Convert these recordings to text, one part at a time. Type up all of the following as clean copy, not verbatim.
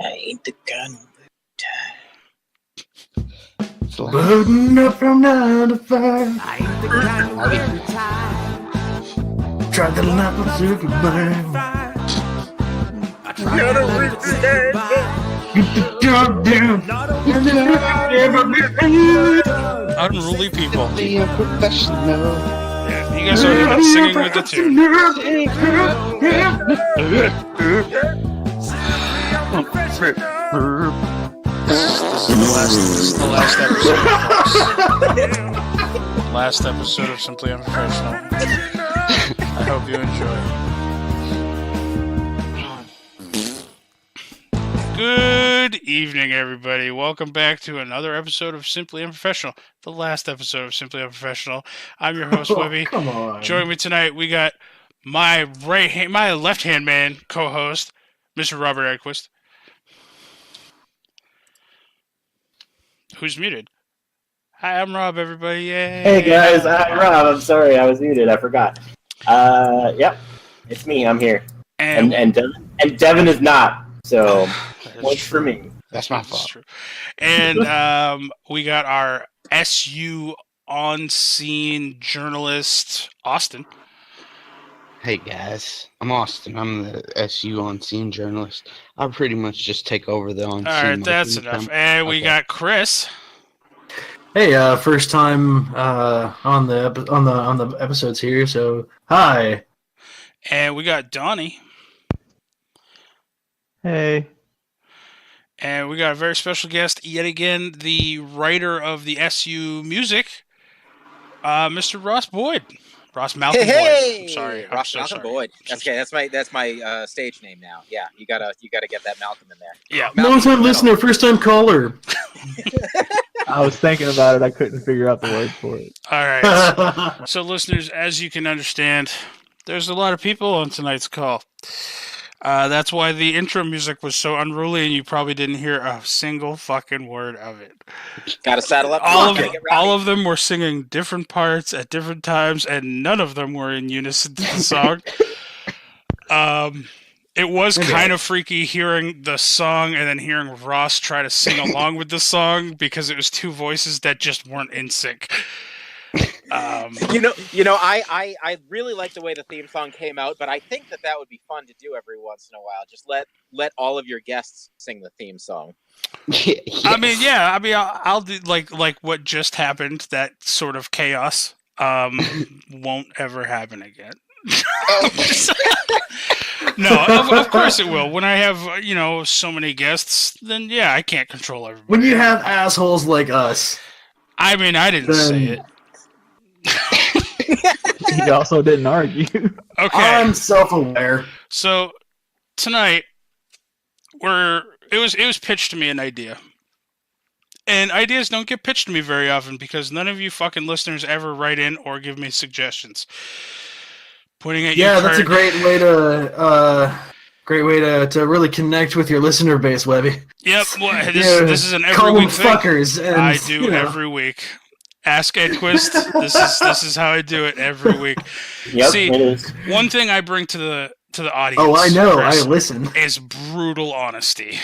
I ain't the gun. Loading up from 9 to 5. I ain't the kind who get retired. Try the lap of Superman. I try to live to say goodbye. Get the job done. Unruly people. Be a professional. Yeah, you guys are even singing with the tune. This is the last episode. Last episode of Simply Unprofessional. I hope you enjoy. Good evening, everybody. Welcome back to another episode of Simply Unprofessional, the last episode of Simply Unprofessional. I'm your host, Webby. Come on. Joining me tonight, we got my left-hand man, co-host, Mr. Robert Edquist, who's muted. Hi, I'm Rob, everybody. Yay. Hey guys, I'm Rob. I'm sorry, I was muted. I forgot. Yep, it's me. I'm here, and Devin is not. So, what's for me? That's my fault. True. And we got our SU on-scene journalist, Austin. Hey guys, I'm Austin. I'm the SU on-scene journalist. I pretty much just take over the on-scene. All right, that's enough. And we got Chris. Hey, first time on the episodes here. So hi. And we got Donnie. Hey. And we got a very special guest, yet again, the writer of the SU music, Mr. Ross Boyd. Ross Malcom Boyd. I'm sorry. Ross so Malcom sorry. Boyd. That's okay. That's my stage name now. Yeah, you gotta get that Malcolm in there. Yeah. Long time listener, first time caller. I was thinking about it. I couldn't figure out the word for it. All right. So, listeners, as you can understand, there's a lot of people on tonight's call. That's why the intro music was so unruly, and you probably didn't hear a single fucking word of it. Gotta saddle up. All of them were singing different parts at different times, and none of them were in unison to the song. It was kind of freaky hearing the song and then hearing Ross try to sing along with the song because it was two voices that just weren't in sync. I really like the way the theme song came out, but I think that would be fun to do every once in a while. Just let all of your guests sing the theme song. Yes. I'll do like what just happened. That sort of chaos won't ever happen again. No, of course it will. When I have so many guests, then yeah, I can't control everybody. When you have assholes like us. I mean, I didn't say it. He also didn't argue. Okay. I'm self-aware. So tonight, it was pitched to me an idea, and ideas don't get pitched to me very often because none of you fucking listeners ever write in or give me suggestions. Pointing at you. Yeah, that's a great way to really connect with your listener base, Webby. Yep. Well, this is an every week thing. Fuckers. And, I do every week. Ask Edquist. This is how I do it every week. Yep, See, it is. one thing I bring to the audience. Oh, I know. Chris, I listen. is brutal honesty.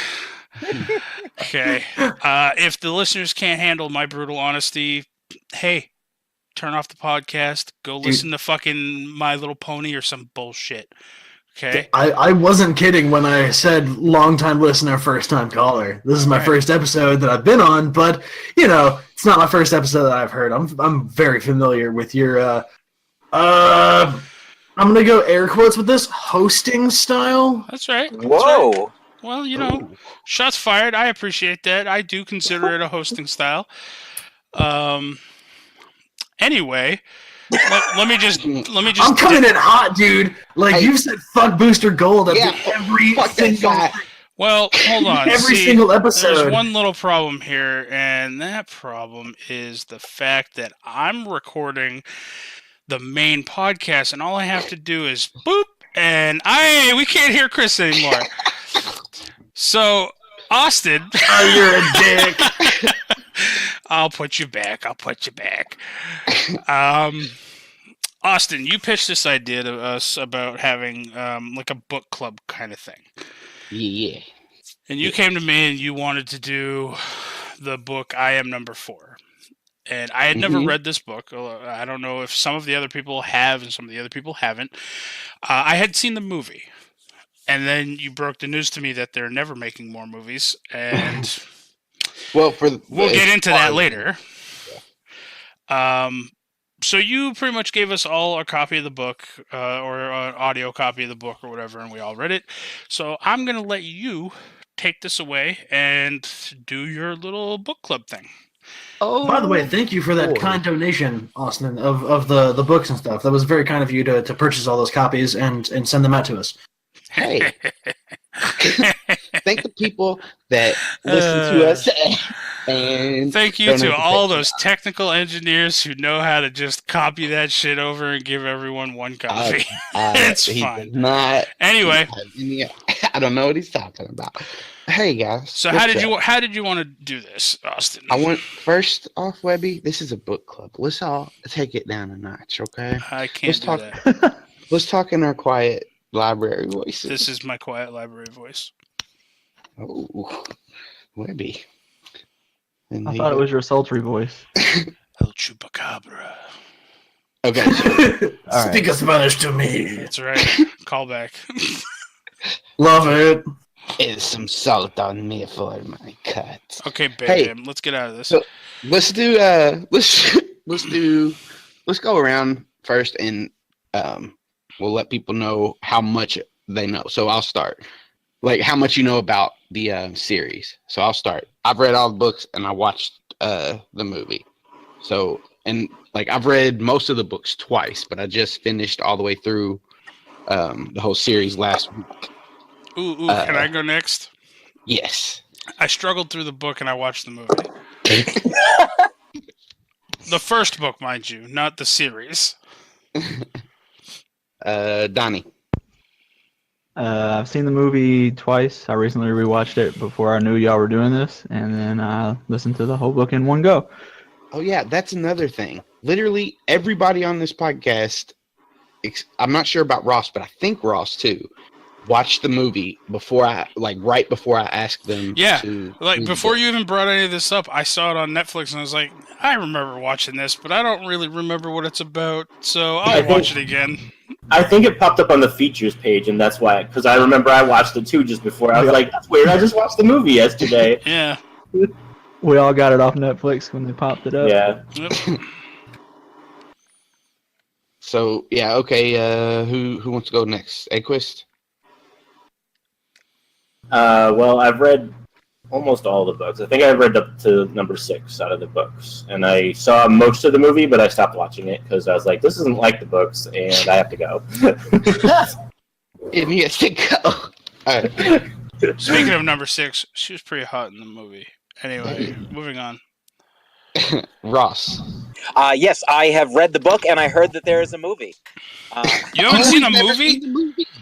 Okay. If the listeners can't handle my brutal honesty, hey, turn off the podcast. Go listen to fucking My Little Pony or some bullshit. Okay. I wasn't kidding when I said long-time listener, first-time caller. This is my first episode that I've been on, but it's not my first episode that I've heard. I'm very familiar with your I'm gonna go air quotes with this hosting style. That's right. Whoa. Well, shots fired. I appreciate that. I do consider it a hosting style. Anyway, let me just. I'm coming in hot, dude. Like you said, fuck Booster Gold at every single. Well, hold on. Every single episode. There's one little problem here, and that problem is the fact that I'm recording the main podcast, and all I have to do is boop, and we can't hear Chris anymore. So, Austin. Oh, you're a dick. I'll put you back. Austin, you pitched this idea to us about having like a book club kind of thing. Yeah. And you came to me and you wanted to do the book I Am Number 4. And I had never read this book. I don't know if some of the other people have and some of the other people haven't. I had seen the movie. And then you broke the news to me that they're never making more movies. And we'll get into that later. So you pretty much gave us all a copy of the book, or an audio copy of the book or whatever, and we all read it. So I'm going to let you take this away and do your little book club thing. Oh, by the way, thank you for that kind donation, Austin, of the books and stuff. That was very kind of you to purchase all those copies and send them out to us. Hey, thank the people that listen to us. And thank you to all those technical engineers who know how to just copy that shit over and give everyone one copy. It's fine. Anyway, I don't know what he's talking about. Hey guys. So how did you want to do this, Austin? I want first off, Webby. This is a book club. Let's all take it down a notch, okay? I can't do that. Let's talk in our quiet library voices. This is my quiet library voice. Oh, Webby. I thought it was your sultry voice. El Chupacabra. Okay. So. Speak Spanish to me. That's right. Call back. Love it. Is some salt on me for my cut. Okay, Bam, let's get out of this. So let's do let's go around first and we'll let people know how much they know. So I'll start. Like how much you know about the series. So I'll start. I've read all the books and I watched the movie. So and like I've read most of the books twice, but I just finished all the way through the whole series last week. Ooh, can I go next? Yes. I struggled through the book and I watched the movie. The first book, mind you, not the series. Donnie. I've seen the movie twice. I recently rewatched it before I knew y'all were doing this, and then I listened to the whole book in one go. Oh yeah, that's another thing. Literally everybody on this podcast, I'm not sure about Ross, but I think Ross too, watched the movie right before I asked them. Yeah, before you even brought any of this up, I saw it on Netflix and I was like, I remember watching this, but I don't really remember what it's about, so I'll watch it again. I think it popped up on the features page, and that's why, because I remember I watched it too just before. I was like, that's weird, I just watched the movie yesterday. Yeah. We all got it off Netflix when they popped it up. Yeah. Yep. So, yeah, okay, who wants to go next? Aquist? Well, I've read almost all the books. I think I've read up to number 6 out of the books. And I saw most of the movie, but I stopped watching it because I was like, this isn't like the books, and I have to go. And he has to go. All right. Speaking of number 6, she was pretty hot in the movie. Anyway, moving on. Ross. Yes, I have read the book, and I heard that there is a movie. You haven't seen a movie?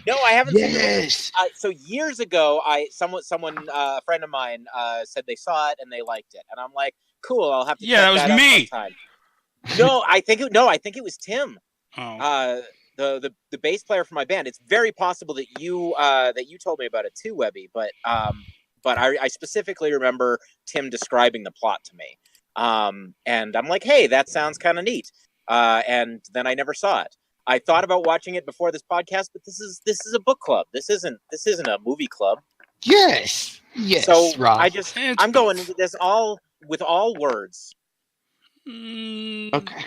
No, I haven't seen Yes. it. So years ago, someone, a friend of mine, said they saw it and they liked it, and I'm like, cool. I'll have to. Yeah, check that was me. Sometime. No, I think it was Tim. Oh. The bass player for my band. It's very possible that you told me about it too, Webby. But I specifically remember Tim describing the plot to me. And I'm like, hey, that sounds kind of neat. And then I never saw it. I thought about watching it before this podcast, but this is a book club. This isn't a movie club. Yes. So Ross. I'm going into this with all words. Okay.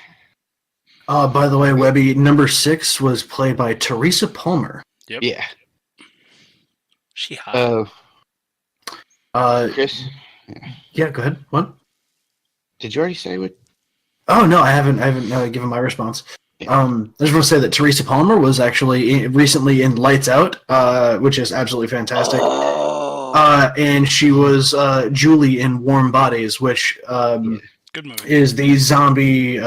By the way, Webby, number 6 was played by Teresa Palmer. Yep. Yeah. She hot. Chris? Yeah, go ahead. What? Did you already say what? Oh, no, I haven't given my response. Yeah. I just want to say that Teresa Palmer was actually recently in Lights Out, which is absolutely fantastic. Oh. And she was Julie in Warm Bodies, which Good movie. Is the zombie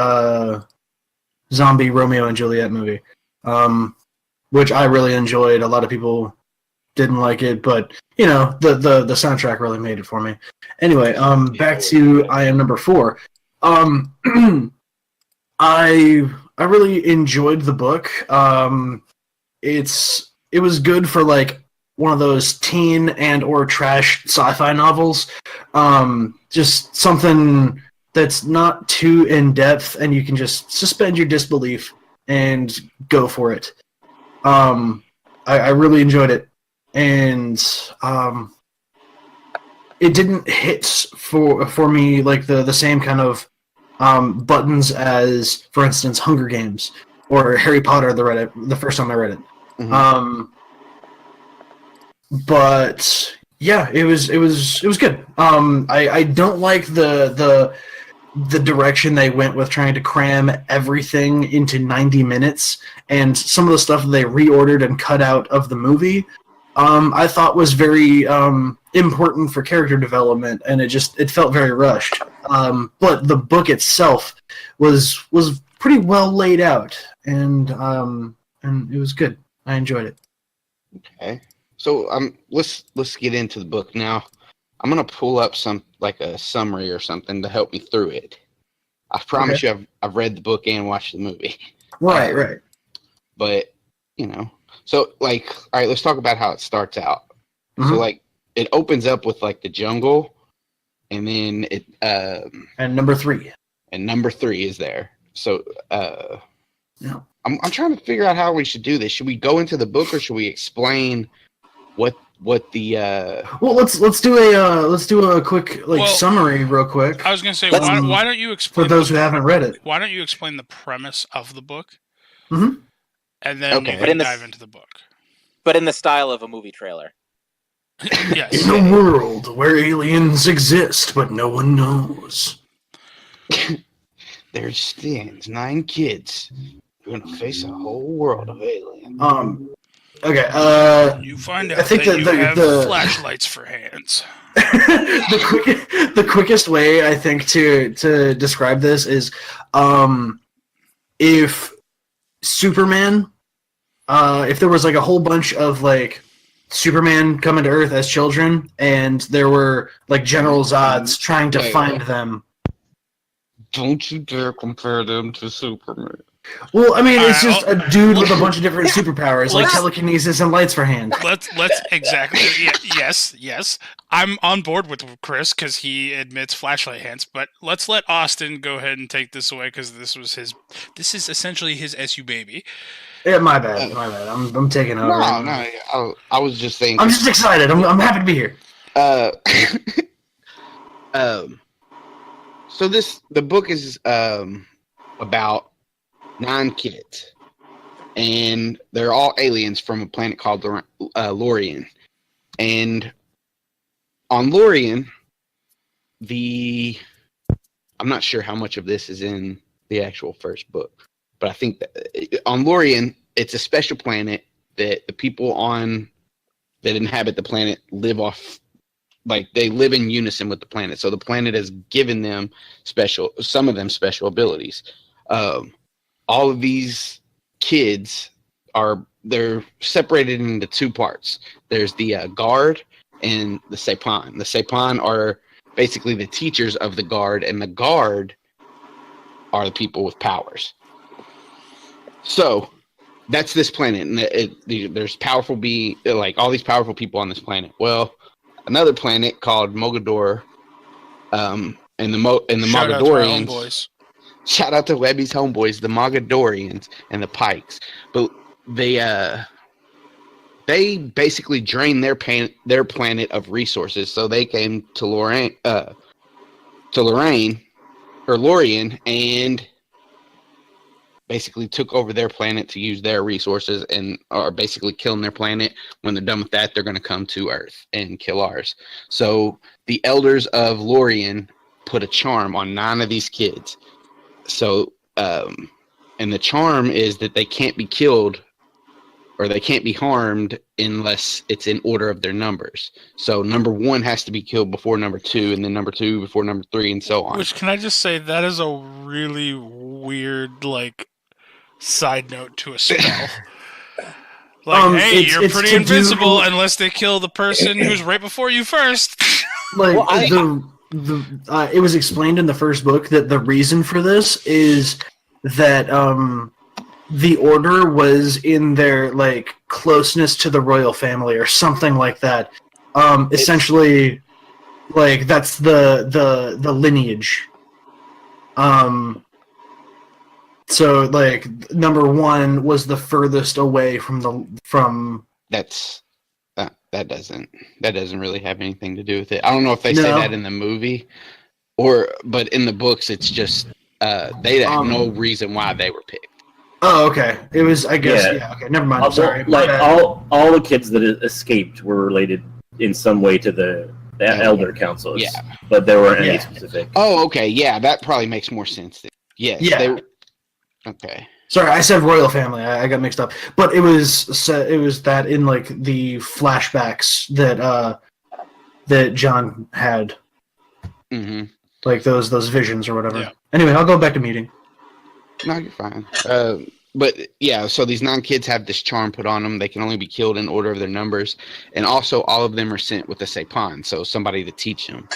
Romeo and Juliet movie, which I really enjoyed. A lot of people didn't like it, but the soundtrack really made it for me. Anyway, back to I Am Number 4. I really enjoyed the book. It was good for like one of those teen and or trash sci-fi novels. Just something that's not too in depth, and you can just suspend your disbelief and go for it. I really enjoyed it, and it didn't hit for me like the same kind of buttons as, for instance, Hunger Games or Harry Potter. The first time I read it, but yeah, it was good. I don't like the direction they went with trying to cram everything into 90 minutes, and some of the stuff they reordered and cut out of the movie, I thought was very important for character development, and it felt very rushed. But the book itself was pretty well laid out, and it was good. I enjoyed it. Okay. So let's get into the book now. I'm gonna pull up some like a summary or something to help me through it. I promise you, I've read the book and watched the movie. Right. But so like, all right, let's talk about how it starts out. So like, it opens up with like the jungle, and then it and number 3. And number 3 is there. So yeah. I'm trying to figure out how we should do this. Should we go into the book, or should we explain what the Well, let's do a quick summary real quick. I was gonna say, why don't you explain for those who haven't read it? Why don't you explain the premise of the book, and then you can dive into the book. But in the style of a movie trailer. Yes. In a world where aliens exist, but no one knows. There stands 9 kids who are gonna face a whole world of aliens. Okay. You find out I think that you have the flashlights for hands. the quickest way I think to describe this is, if Superman, if there was like a whole bunch of like Superman coming to Earth as children, and there were like General Zods trying to find them. Don't you dare compare them to Superman. Well, I mean, it's just a dude with a bunch of different superpowers, like telekinesis and lights for hands. Let's exactly. Yes. I'm on board with Chris because he admits flashlight hands. But let's let Austin go ahead and take this away because this is essentially his SU baby. Yeah, my bad. I'm taking over. No. I was just saying. I'm just excited. I'm happy to be here. So the book is about 9 kids, and they're all aliens from a planet called Lorien. And on Lorien, I'm not sure how much of this is in the actual first book, but I think that on Lorien, it's a special planet that the people that inhabit the planet live off. Like, they live in unison with the planet. So the planet has given them some of them special abilities. All of these kids they're separated into 2 parts. There's the guard and the Sepan. The Sepan are basically the teachers of the guard, and the guard are the people with powers. So that's this planet, and there's powerful like all these powerful people on this planet. Well, another planet called Mogador, and the Mogadorians. Shout out to Webby's homeboys, the Mogadorians and the Pikes. But they basically drained their planet of resources, so they came to Lorien, and basically took over their planet to use their resources, and are basically killing their planet. When they're done with that, they're going to come to Earth and kill ours. So the elders of Lorien put a charm on 9 of these kids. So, and the charm is that they can't be killed or they can't be harmed unless it's in order of their numbers. So number 1 has to be killed before number 2, and then number 2 before number 3, and so on. Which, can I just say, that is a really weird, like, side note to a spell. Like, hey, you're pretty invincible unless they kill the person who's right before you first. Like, it was explained in the first book that the reason for this is that the order was in their like closeness to the royal family or something like that. Essentially, like that's the lineage. So like number 1 was the furthest away from. That doesn't really have anything to do with it. I don't know if they No. say that in the movie, but in the books it's just they have no reason why they were picked. Oh, okay. It was, I guess. Yeah. Yeah. Okay. Never mind. I'm sorry. Like all the kids that escaped were related in some way to the elder councils. Yeah. But there weren't any specific. Oh, okay. Yeah, that probably makes more sense. Yes. Yeah. Okay. Sorry, I said royal family. I got mixed up. But it was that in like the flashbacks that John had, like those visions or whatever. Yeah. Anyway, I'll go back to meeting. No, you're fine. But yeah, so these 9 kids have this charm put on them. They can only be killed in order of their numbers, and also all of them are sent with a Sapon, so somebody to teach them.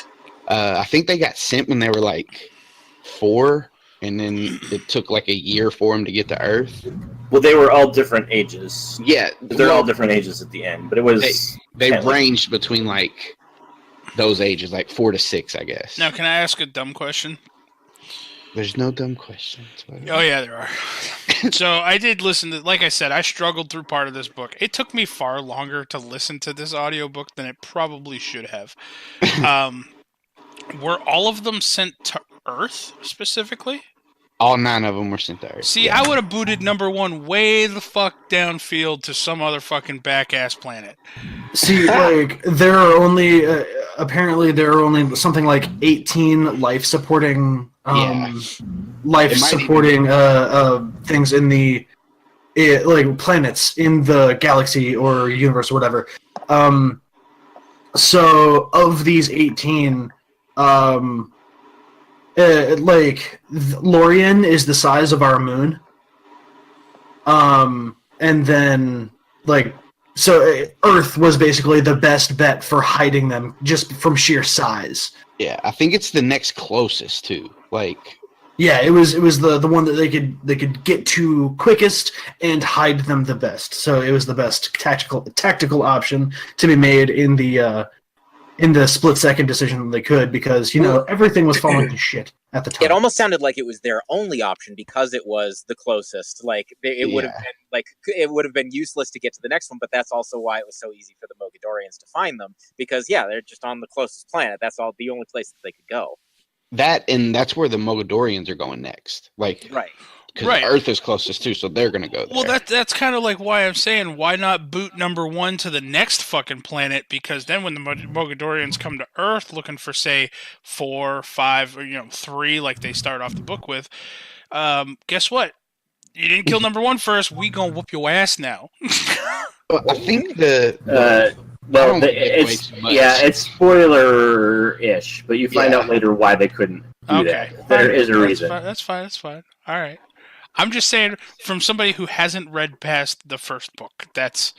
I think they got sent when they were like 4. And then it took like a year for them to get to Earth. Well, they were all different ages. Yeah, they're all different ages at the end, but it was they ranged between like those ages, like 4 to 6, I guess. Now, can I ask a dumb question? There's no dumb questions. Oh yeah, there are. So I did listen to, like I said, I struggled through part of this book. It took me far longer to listen to this audiobook than it probably should have. Were all of them sent to Earth specifically? All 9 of them were sent to Earth. See, I would have booted number 1 way the fuck downfield to some other fucking back-ass planet. See, like, there are only, apparently there are only something like 18 life-supporting, things in the, like, planets in the galaxy or universe or whatever. So, of these 18, like Lorien is the size of our moon, and then like so Earth was basically the best bet for hiding them just from sheer size. Yeah, I think it's the next closest too. Like, yeah, it was the one that they could get to quickest and hide them the best. So it was the best tactical option to be made in the split-second decision they could, because everything was falling to shit at the time. It almost sounded like it was their only option because it was the closest. Like it would have been it would have been useless to get to the next one, but that's also why it was so easy for the Mogadorians to find them, because they're just on the closest planet. That's the only place that they could go. That's where the Mogadorians are going next. Like, right. Because Earth is closest too, so they're gonna go there. Well, that's kind of like why I'm saying, why not boot number 1 to the next fucking planet? Because then when the Mogadorians come to Earth looking for, say, 4, 5, or 3, like they start off the book with, guess what? You didn't kill number 1 first. We gonna whoop your ass now. Well, I think it's spoiler-ish, but you find out later why they couldn't do that. There is a reason. That's fine. All right. I'm just saying, from somebody who hasn't read past the first book, that's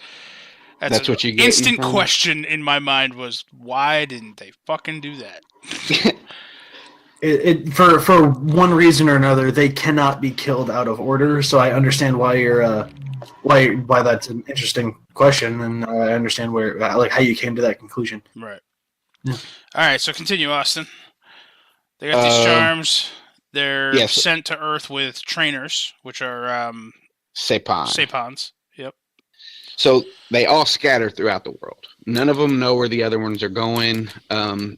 what you get. Instant question in my mind was, why didn't they fucking do that? For one reason or another, they cannot be killed out of order. So I understand why you're why that's an interesting question, and I understand how you came to that conclusion. Right. Yeah. All right. So continue, Austin. They got these charms. They're sent to Earth with trainers, which are Sapons. Yep. So they all scatter throughout the world. None of them know where the other ones are going.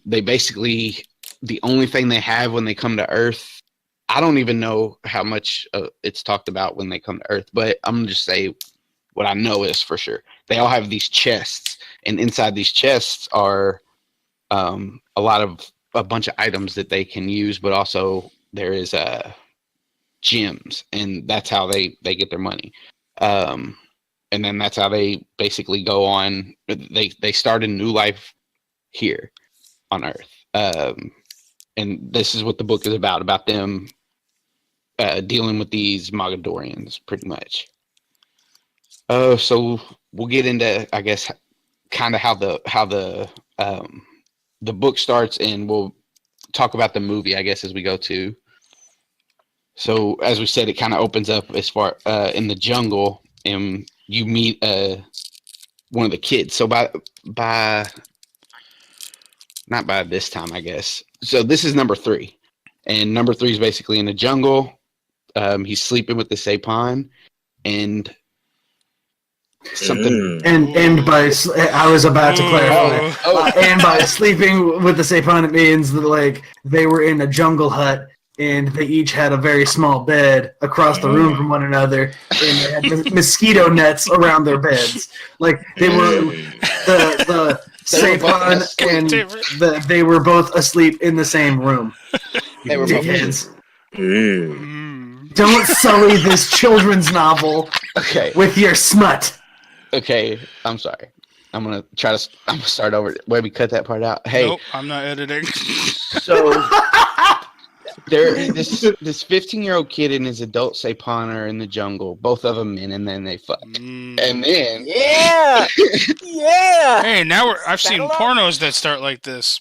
They basically, the only thing they have when they come to Earth, I don't even know how much it's talked about when they come to Earth, but I'm going to just say what I know is for sure. They all have these chests, and inside these chests are a bunch of items that they can use, but also there is gems, and that's how they get their money. And then that's how they basically go on. They start a new life here on Earth. And this is what the book is about them dealing with these Mogadorians, pretty much. So we'll get into, I guess, kind of how the book starts, and we'll talk about the movie, I guess, as we go to. So as we said, it kind of opens up as far in the jungle, and you meet one of the kids. So by not by this time, I guess. So this is number 3, and number 3 is basically in the jungle. He's sleeping with the Sapon, and something. And by I was about to clarify. And by sleeping with the Sapon, it means that like they were in a jungle hut. And they each had a very small bed across the room from one another, and they had mosquito nets around their beds. Like they were the Sapon and they were both asleep in the same room. They were both Dickheads. Don't sully this children's novel with your smut. Okay, I'm sorry. I'm gonna start over. Webby, cut that part out. Hey, nope, I'm not editing. So. This 15-year-old kid and his adult Sapon are in the jungle, both of them men, and then they fuck. And then yeah. Hey, now I've seen pornos that start like this.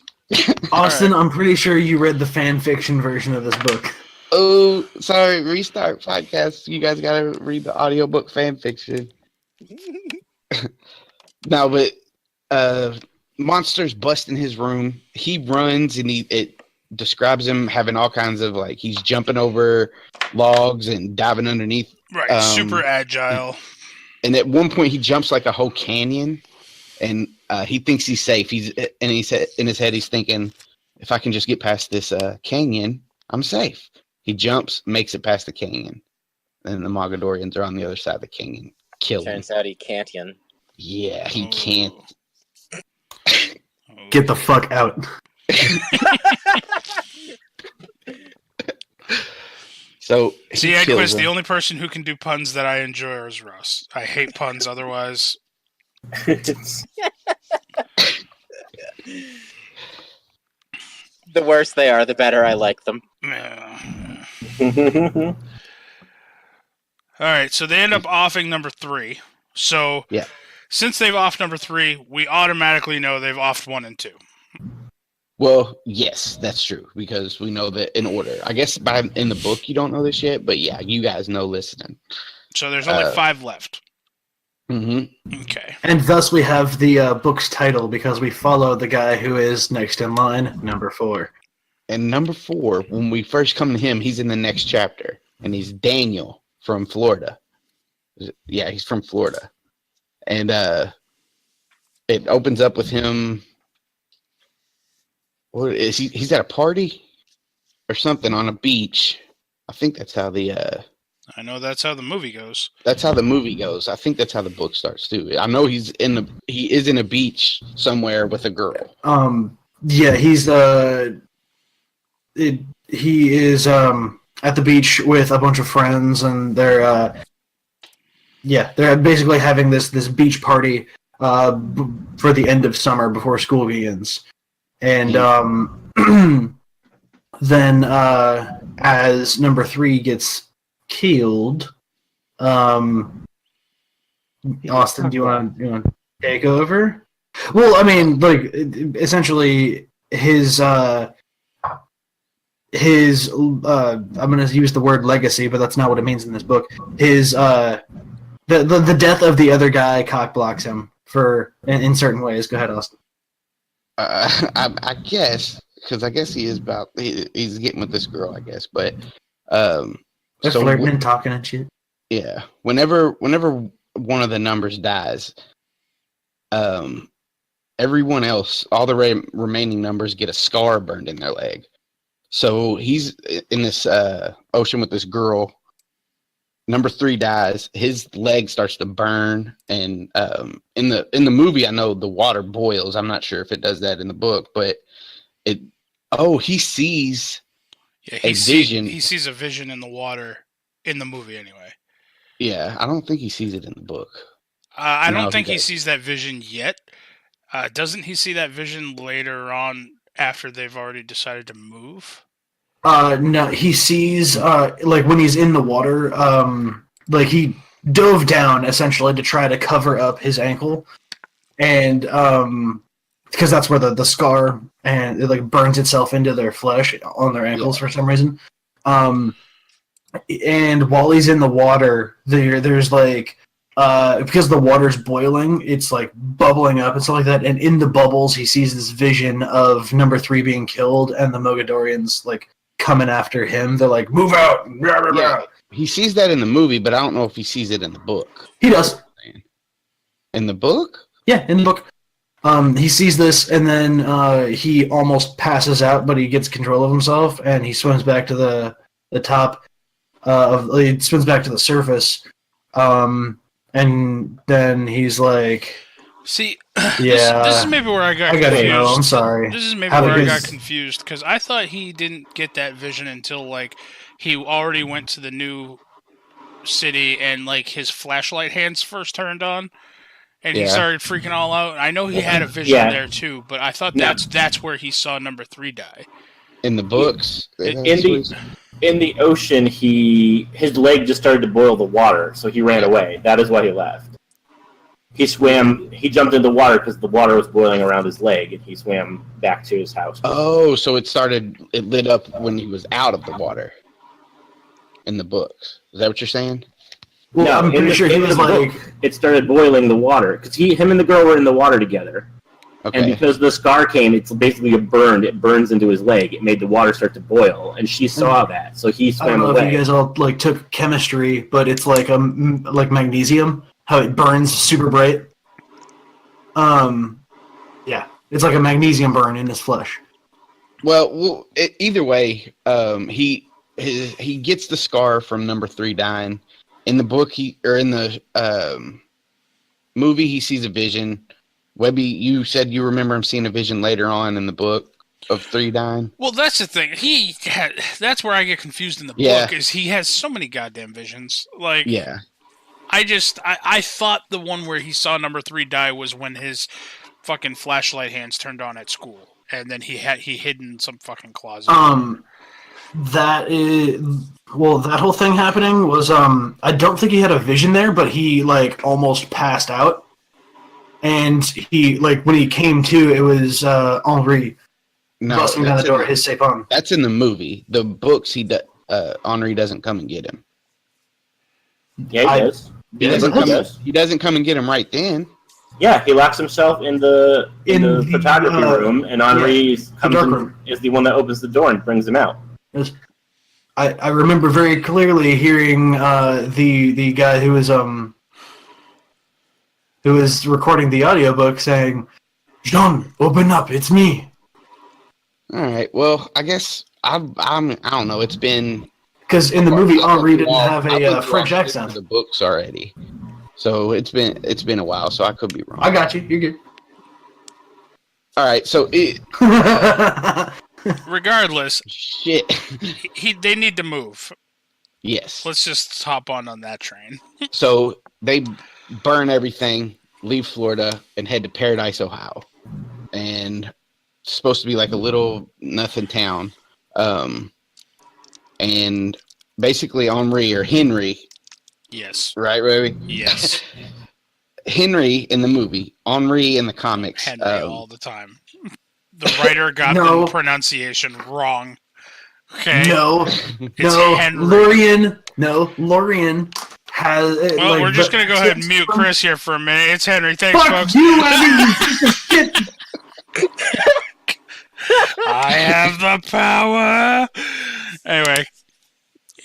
Austin, I'm pretty sure you read the fan fiction version of this book. Oh, sorry, restart podcast. You guys gotta read the audiobook fan fiction. No, but monsters bust in his room. He runs and it describes him having all kinds of like he's jumping over logs and diving underneath. Right, super agile. And at one point he jumps like a whole canyon, and he thinks he's safe. He said in his head he's thinking, if I can just get past this canyon, I'm safe. He jumps, makes it past the canyon, and the Mogadorians are on the other side of the canyon. Kill him. Turns out he can't. Yeah, he can't. Get the fuck out. So see, Edquist, the only person who can do puns that I enjoy is Russ. I hate puns otherwise. The worse they are, the better I like them. Yeah. All right, so they end up offing number 3. So yeah. Since they've offed number 3, we automatically know they've offed 1 and 2. Well, yes, that's true, because we know that in order. I guess in the book you don't know this yet, but yeah, you guys know listening. So there's only 5 left. Mm-hmm. Okay. And thus we have the book's title, because we follow the guy who is next in line, number 4. And number 4, when we first come to him, he's in the next chapter, and he's Daniel from Florida. Yeah, he's from Florida. And it opens up with him. What is he? He's at a party or something on a beach. I think that's how I know that's how the movie goes. That's how the movie goes. I think that's how the book starts too. I know he is in a beach somewhere with a girl. Yeah, he is at the beach with a bunch of friends, and they're basically having this beach party for the end of summer before school begins. And then as number 3 gets killed, Austin, do you want to take over? Well, I mean, like, essentially his I'm going to use the word legacy, but that's not what it means in this book. His the death of the other guy cock blocks him in certain ways. Go ahead, Austin. I guess, because I guess he's getting with this girl, I guess, but they're flirting and talking and shit. Yeah, whenever one of the numbers dies, everyone else, all the remaining numbers get a scar burned in their leg. So he's in this ocean with this girl. Number 3 dies. His leg starts to burn, and in the movie, I know the water boils. I'm not sure if it does that in the book, but he sees a vision. He sees a vision in the water in the movie, anyway. Yeah, I don't think he sees it in the book. I don't think he sees that vision yet. Doesn't he see that vision later on after they've already decided to move? No, he sees, like, when he's in the water, like, he dove down, essentially, to try to cover up his ankle, and, because that's where the scar, and it, like, burns itself into their flesh on their ankles for some reason, and while he's in the water, there's like because the water's boiling, it's like bubbling up and stuff like that. And in the bubbles, he sees this vision of number 3 being killed, and the Mogadorians like coming after him. They're like, "Move out!" Blah, blah, blah. Yeah, he sees that in the movie, but I don't know if he sees it in the book. He does. In the book? Yeah, in the book. He sees this, and then he almost passes out, but he gets control of himself, and he swims back to the top. He swims back to the surface, and then he's like, See, "Yeah, this is maybe where I got I gotta confused. know. I'm sorry." This is maybe How where I his- got confused because I thought he didn't get that vision until like he already went to the new city and like his flashlight hands first turned on, and he Yeah. started freaking all out. I know he had a vision Yeah. there too, but I thought No. that's where he saw number 3 die. In the books? In the ocean, his leg just started to boil the water, so he ran away. That is why he left. He jumped into the water because the water was boiling around his leg, and he swam back to his house. Oh, so it lit up when he was out of the water. In the books. Is that what you're saying? Well, No, I'm pretty sure he in was the like, book, it started boiling the water because him and the girl were in the water together, and Okay. because the scar came, it's basically it burns into his leg. It made the water start to boil, and she saw that, so he I don't swam know away. if you guys all like took chemistry, but it's like like magnesium, how it burns super bright. Yeah, it's like a magnesium burn in his flesh. Well, either way, he gets the scar from number 3 dying. In the book, in the movie, he sees a vision. Webby, you said you remember him seeing a vision later on in the book of 3 dying. Well, that's the thing. That's where I get confused in the Yeah. book is he has so many goddamn visions. Like, Yeah. I thought the one where he saw number 3 die was when his fucking flashlight hands turned on at school, and then he hid in some fucking closet. That whole thing happening was I don't think he had a vision there, but he like almost passed out, and he like when he came to, it was Henri No, busting down the door. His sapon. that's in the movie. The books, Henri doesn't come and get him. Yeah, he does. He doesn't come and get him right then. Yeah, he locks himself in the photography room, and Henri is the one that opens the door and brings him out. I remember very clearly hearing the guy who was recording the audiobook saying, "Jean, open up, it's me." All right. Well, I guess I don't know. It's been Because in the movie, Henri didn't have I've a looked French through accent. the books already, so it's been a while. So I could be wrong. I got you. You're good. All right. So Regardless, shit. they need to move. Yes. Let's just hop on that train. So they burn everything, leave Florida, and head to Paradise, Ohio, and it's supposed to be like a little nothing town. And basically Henry, Yes. right, Robbie? Yes. Henry in the movie, Henri in the comics. Henry all the time. The writer got No. the pronunciation wrong. Okay. No, It's no, Henry. Lorian has. Well, like, we're just the gonna go ahead and kids mute from- Chris here for a minute. It's Henry. Thanks, Fuck folks. you, Abby, you piece of shit. I have the power. Anyway.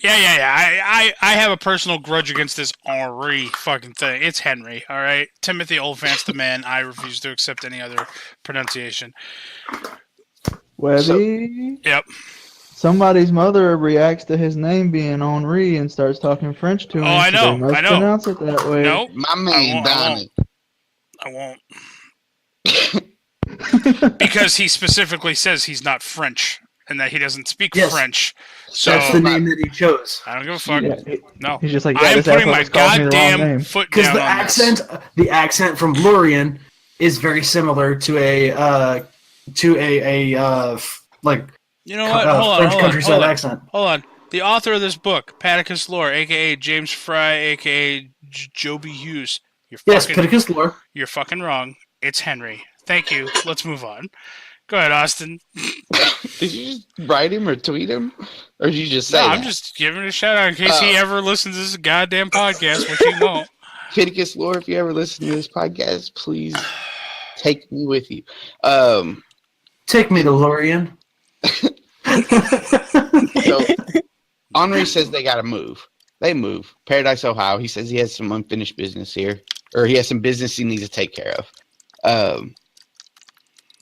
Yeah. I have a personal grudge against this Henri fucking thing. It's Henry, all right? Timothy Olyphant's the man. I refuse to accept any other pronunciation. Webby. Yep. Somebody's mother reacts to his name being Henri and starts talking French to him. Oh, I so know, they must I know. pronounce it that way. No, My man, Donnie. I won't. Because he specifically says he's not French and that he doesn't speak Yes. French. So That's the name that he chose. I don't give a fuck. Yeah. No. He's just like, I am this putting asshole my just called me the wrong goddamn name. foot Because down on the accent from Lorien is very similar to like You know what? Hold French on. countryside accent. Hold on. The author of this book, Paticus Lore, aka James Fry, aka Joby Hughes. Yes, Pittacus lore. You're fucking wrong. It's Henry. Thank you. Let's move on. Go ahead, Austin. Did you just write him or tweet him? Or did you just say No, that? I'm just giving it a shout out in case he ever listens to this goddamn podcast, which he won't. Kitticus Lore, if you ever listen to this podcast, please take me with you. Take me to Lorien. So Henri says they gotta move. They move. Paradise, Ohio. He says he has some unfinished business here. Or he has some business he needs to take care of.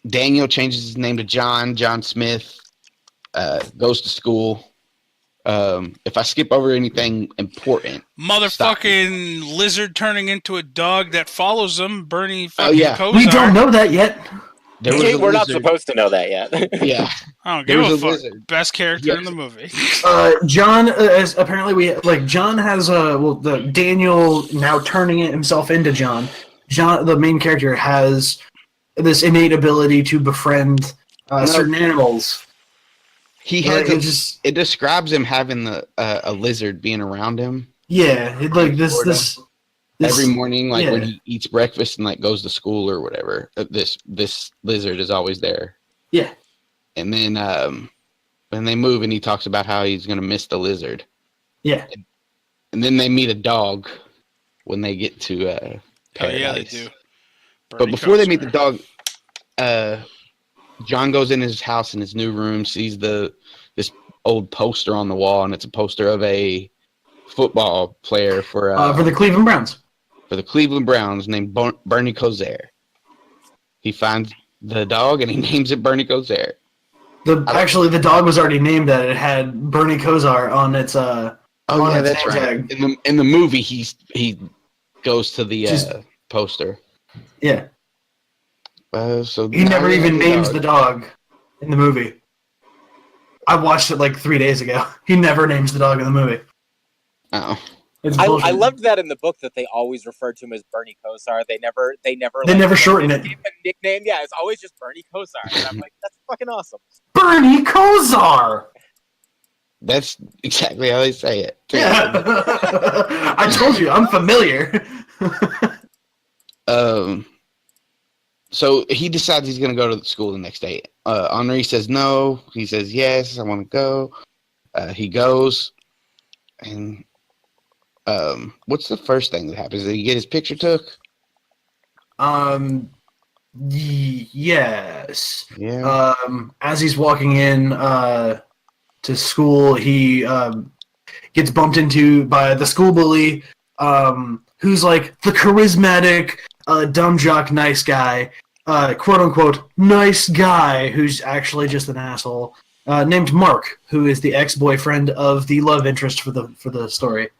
Daniel changes his name to John. John Smith goes to school. If I skip over anything important, motherfucking lizard turning into a dog that follows him, Bernie fucking Kosar. We don't know that yet. We're not supposed to know that yet. Yeah. I don't give a fuck. Lizard. Best character in the movie. John, apparently John has the Daniel now turning it himself into John. John, the main character, has this innate ability to befriend certain animals. He has it describes him having a lizard being around him. Yeah, this every morning, when he eats breakfast and goes to school or whatever. This lizard is always there. Yeah, and then when they move, and he talks about how he's gonna miss the lizard. Yeah, and then they meet a dog when they get to Paradise. Yeah, they do. But before they meet the dog, John goes in his house in his new room, sees this old poster on the wall, and it's a poster of a football player for the Cleveland Browns. For the Cleveland Browns, named Bernie Kosar. He finds the dog and he names it Bernie Kosar. Actually, the dog was already named that. It had Bernie Kosar on its. That's right. In the movie, he goes to the poster. Yeah. So he never even names the dog in the movie. I watched it 3 days ago. He never names the dog in the movie. Oh. I loved that in the book that they always referred to him as Bernie Kosar. They never shorten it. Give him a nickname. Yeah, it's always just Bernie Kosar. And I'm like, that's fucking awesome. Bernie Kosar. That's exactly how they say it. Yeah. I told you, I'm familiar. So he decides he's going to go to school the next day. Henri says no. He says yes, I want to go. He goes, and what's the first thing that happens? Did he get his picture took? Yes. Yeah. As he's walking in to school, he gets bumped into by the school bully, who's the charismatic, dumb jock, nice guy, quote unquote, nice guy, who's actually just an asshole, named Mark, who is the ex-boyfriend of the love interest for the story.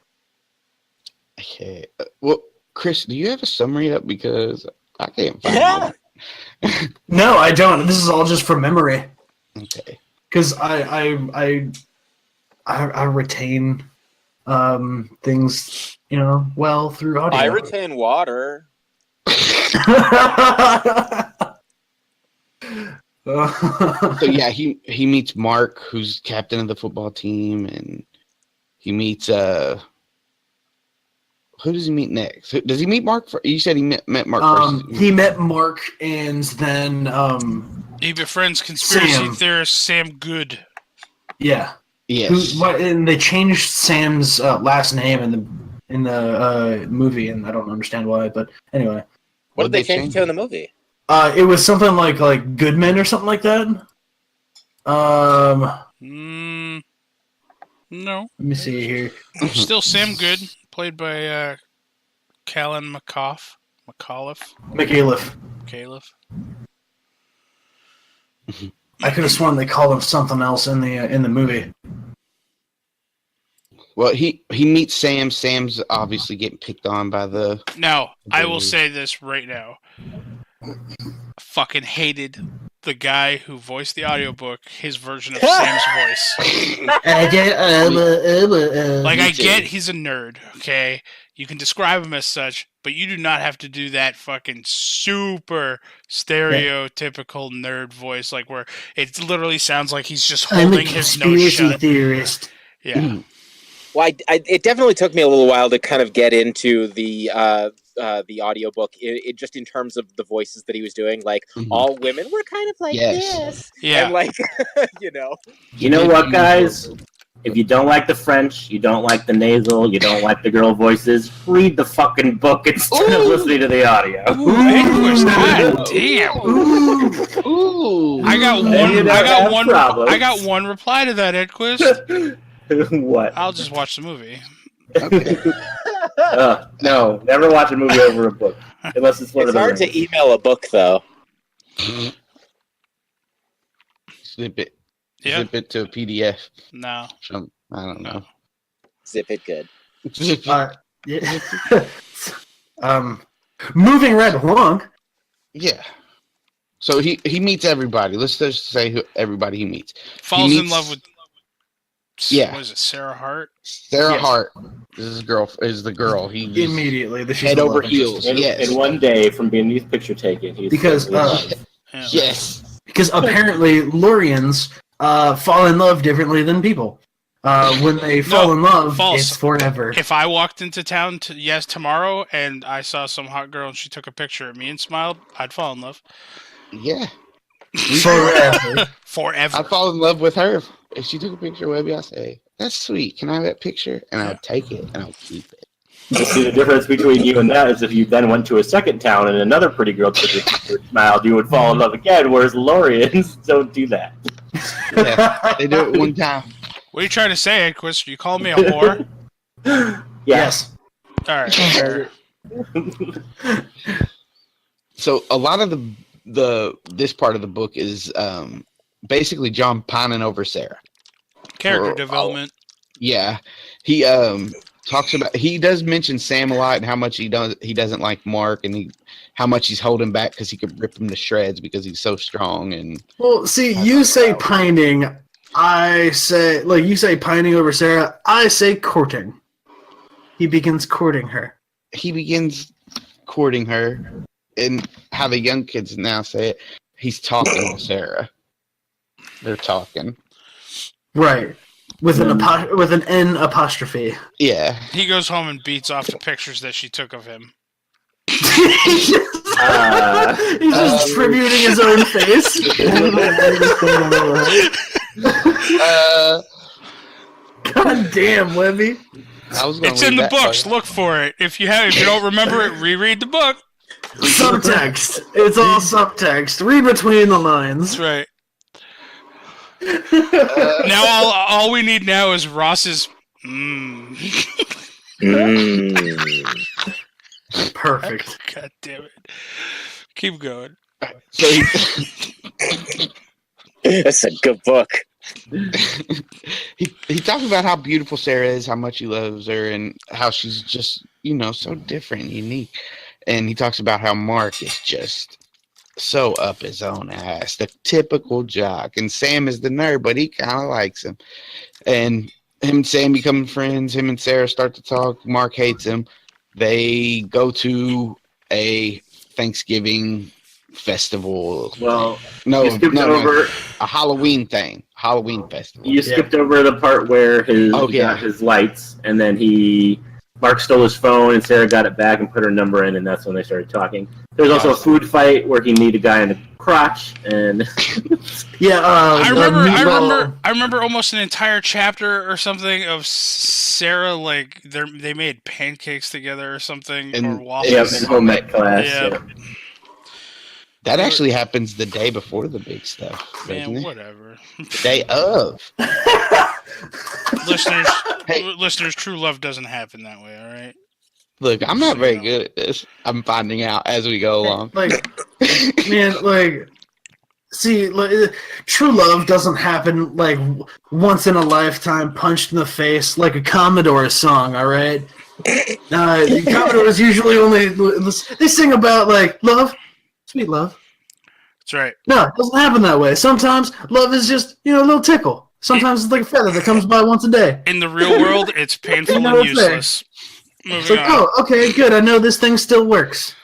Okay. Well, Chris, do you have a summary up? Because I can't find it. No, I don't. This is all just from memory. Okay. Because I retain things, well through audio. I retain water. So yeah, he meets Mark, who's captain of the football team, and he meets who does he meet next? Does he meet Mark? You said he met Mark first. He met Mark, and then he befriends conspiracy theorist Sam Good. Yeah. Yes. And they changed Sam's last name in the movie, and I don't understand why. But anyway, what did they change it to in the movie? It was something like Goodman or something like that. No. Let me see here. Still Sam Good, played by Callan McAuliffe. I could have sworn they called him something else in the movie. Well, he meets Sam. Sam's obviously getting picked on by the. Now, I will say this right now. I fucking hated the guy who voiced the audiobook, his version of Sam's voice. I get he's a nerd, okay? You can describe him as such, but you do not have to do that fucking super stereotypical nerd voice, where it literally sounds like he's just holding his nose shut. I'm a conspiracy theorist. Yeah. Well, it definitely took me a little while to kind of get into the the audiobook, it just in terms of the voices that he was doing, like Mhm. all women were kind of like this, Yeah. and like you know, You know what, guys? If you don't like the French, you don't like the nasal, you don't like the girl voices, read the fucking book instead of listening to the audio. Ooh, Edwards, god damn. Ooh. I got And you one. don't I got have one. problems. I got one reply to that, Edquist. What? I'll just watch the movie. Okay. No, never watch a movie over a book. Unless it's Lord it's of the hard Rings. to email a book though. Zip it. Yeah. Zip it to a PDF. No. I don't know. Zip it good. Zip it. Yeah. Moving right along. Yeah. So he meets everybody. Let's just say everybody he meets. Falls in meets- love with. Yeah. What is it? Sarah Hart. Sarah Yes. Hart is the girl. He just Immediately, the head over heels. And, Yes. and one day, from being these picture taken, he's Because, in love. Yeah. Yes. Because apparently Lurians fall in love differently than people. When they fall in love, false. it's forever. If I walked into town tomorrow and I saw some hot girl and she took a picture of me and smiled, I'd fall in love. Yeah. Forever. Forever. I'd fall in love with her. If she took a picture of Webby, I'd say, "That's sweet. Can I have that picture?" And I would take it and I would keep it. You see, the difference between you and that is if you then went to a second town and another pretty girl took your picture and smiled, you would fall in love again, whereas Lorians don't do that. Yeah. They do it one time. What are you trying to say, Edquist? You call me a whore? Yes. All right. Fair. So a lot of this part of the book is basically John pining over Sarah. Character Or- development. Yeah, he talks about. He does mention Sam a lot and how much he doesn't like Mark and how much he's holding back because he could rip him to shreds because he's so strong and. Well, see, you say pining. I say, like, you say pining over Sarah. I say courting. He begins courting her. He begins courting her, and how the young kids now say it, he's talking to Sarah. They're talking. Right. With an N apostrophe. Yeah. He goes home and beats off the pictures that she took of him. He's just tributing his own face. God damn, Webby. I was gonna It's in read the that books. part. Look for it. If you don't remember it, reread the book. Subtext. It's all subtext. Read between the lines. That's right. Now all we need now is Ross's. Perfect. God damn it! Keep going. So he, That's a good book. he talks about how beautiful Sarah is, how much he loves her, and how she's just, so different and unique. And he talks about how Mark is just so up his own ass, the typical jock. And Sam is the nerd, but he kind of likes him. And him and Sam become friends. Him and Sarah start to talk. Mark hates him. They go to a Thanksgiving festival. Well, No, you skipped no, over. a Halloween thing. Halloween festival. You skipped over the part where he got his lights, and then Mark stole his phone, and Sarah got it back and put her number in, and that's when they started talking. There's also a food fight where he kneed a guy in the crotch, and Yeah, I remember almost an entire chapter or something of Sarah, like they made pancakes together or something, or waffles. in home ec class. Yeah. Yeah. That actually happens the day before the big stuff. doesn't Man, it? whatever. The day of. Listeners, true love doesn't happen that way. All right. Look, I'm not very good at this. I'm finding out as we go along. See, true love doesn't happen like once in a lifetime, punched in the face like a Commodore song. All right, Commodores usually only they sing about like love, sweet love. That's right. No, it doesn't happen that way. Sometimes love is just a little tickle. Sometimes it's like a feather that comes by once a day. In the real world, it's painful and it's there. useless. It's like, oh, okay, good. I know this thing still works.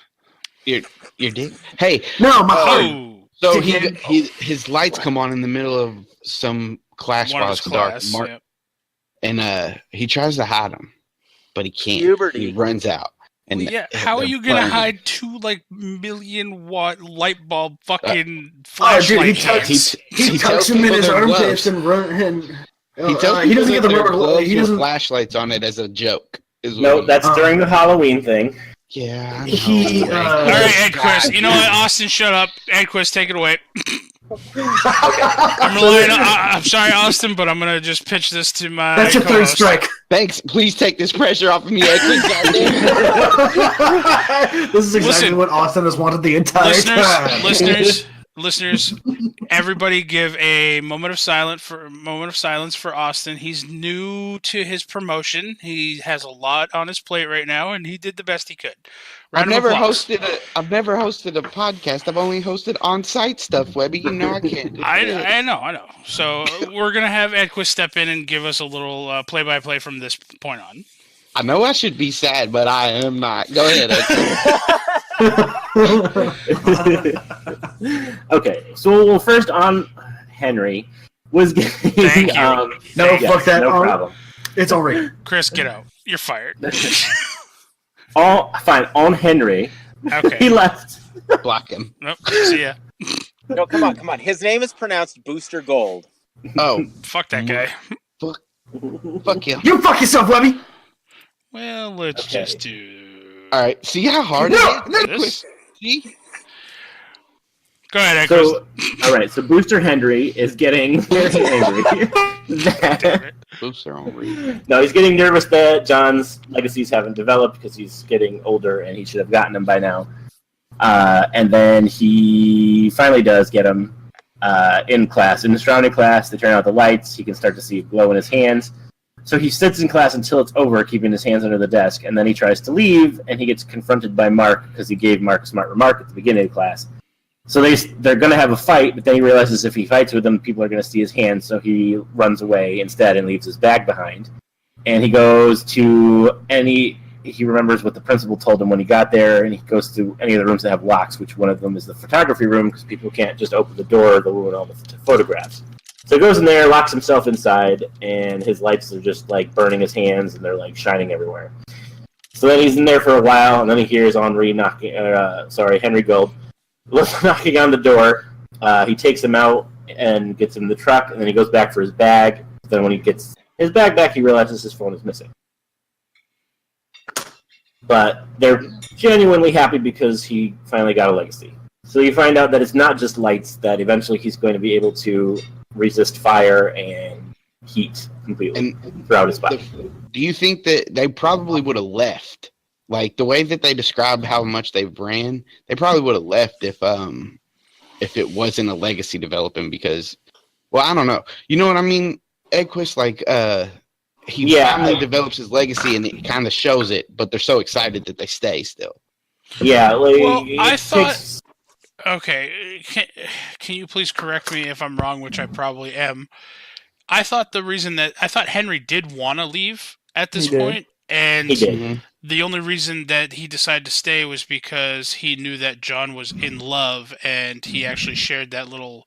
Your dick? Hey. No, my heart. Oh. So his lights come on in the middle of some class One of while his it's dark. class, Mark, yep. and he tries to hide them, but he can't. Puberty. He runs out. And yeah, how are you gonna burning. hide 2 1,000,000-watt light bulb fucking Oh, flashlight dude, hands? he tells tucks him in people his they're armpits gloves. and run. And He tells he people doesn't that get the their rubber glove. gloves He with doesn't. flashlights on it as a joke. Is what No, he- that's during the Halloween thing. yeah. I know. He, All right, Edquist. God. You know what, Austin? Shut up. Edquist, take it away. I'm relying. I'm sorry, Austin, but I'm gonna just pitch this to my. That's your third co-host. strike. Thanks. Please take this pressure off of me, Edwin. This is exactly Listen, what Austin has wanted the entire time. Listeners, everybody give a moment of silence for Austin. He's new to his promotion. He has a lot on his plate right now, and he did the best he could. I've Round of never applause. hosted a podcast. I've only hosted on-site stuff, Webby. You know I can't do it. I know. So we're gonna have Edquist step in and give us a little play-by-play from this point on. I know I should be sad, but I am not. Go ahead, Edwin. Okay, so first on Henry was getting. Thank you. No, yeah, fuck that. No problem. It's already. Chris, get out. You're fired. Fine, on Henry. He Okay. left. Block him. Nope. See ya. No, come on. His name is pronounced Booster Gold. Oh, Fuck that guy. fuck you. You fuck yourself, Webby. Well, let's Okay. just do. All right. See how hard No, it is? This. See? Go ahead, Edquist. So, all right. So Booster Henry is getting very angry. Damn it. Booster on read. No, he's getting nervous that John's legacies haven't developed because he's getting older and he should have gotten them by now. And then he finally does get them in class. In the surrounding class, they turn out the lights. He can start to see a glow in his hands. So he sits in class until it's over, keeping his hands under the desk. And then he tries to leave, and he gets confronted by Mark because he gave Mark a smart remark at the beginning of class. So they're going to have a fight, but then he realizes if he fights with them, people are going to see his hands, so he runs away instead and leaves his bag behind. And he goes to he remembers what the principal told him when he got there, and he goes to any of the rooms that have locks, which one of them is the photography room, because people can't just open the door, they'll ruin all the photographs. So he goes in there, locks himself inside, and his lights are just like burning his hands, and they're like shining everywhere. So then he's in there for a while, and then he hears Henry Gold knocking on the door. He takes him out and gets him in the truck, and then he goes back for his bag. Then when he gets his bag back, he realizes his phone is missing. But they're genuinely happy because he finally got a legacy. So you find out that it's not just lights, that eventually he's going to be able to resist fire and heat completely throughout his body. Do you think that they probably would have left? Like the way that they described how much they ran, they probably would have left if it wasn't a legacy developing because, well, I don't know. You know what I mean, Edquist? Like, he finally develops his legacy and it kind of shows it, but they're so excited that they stay still. Yeah, like, Well, I thought. Okay, can you please correct me if I'm wrong, which I probably am. I thought Henry did want to leave at this point, and He did. the only reason that he decided to stay was because he knew that John was in love, and he actually shared that little,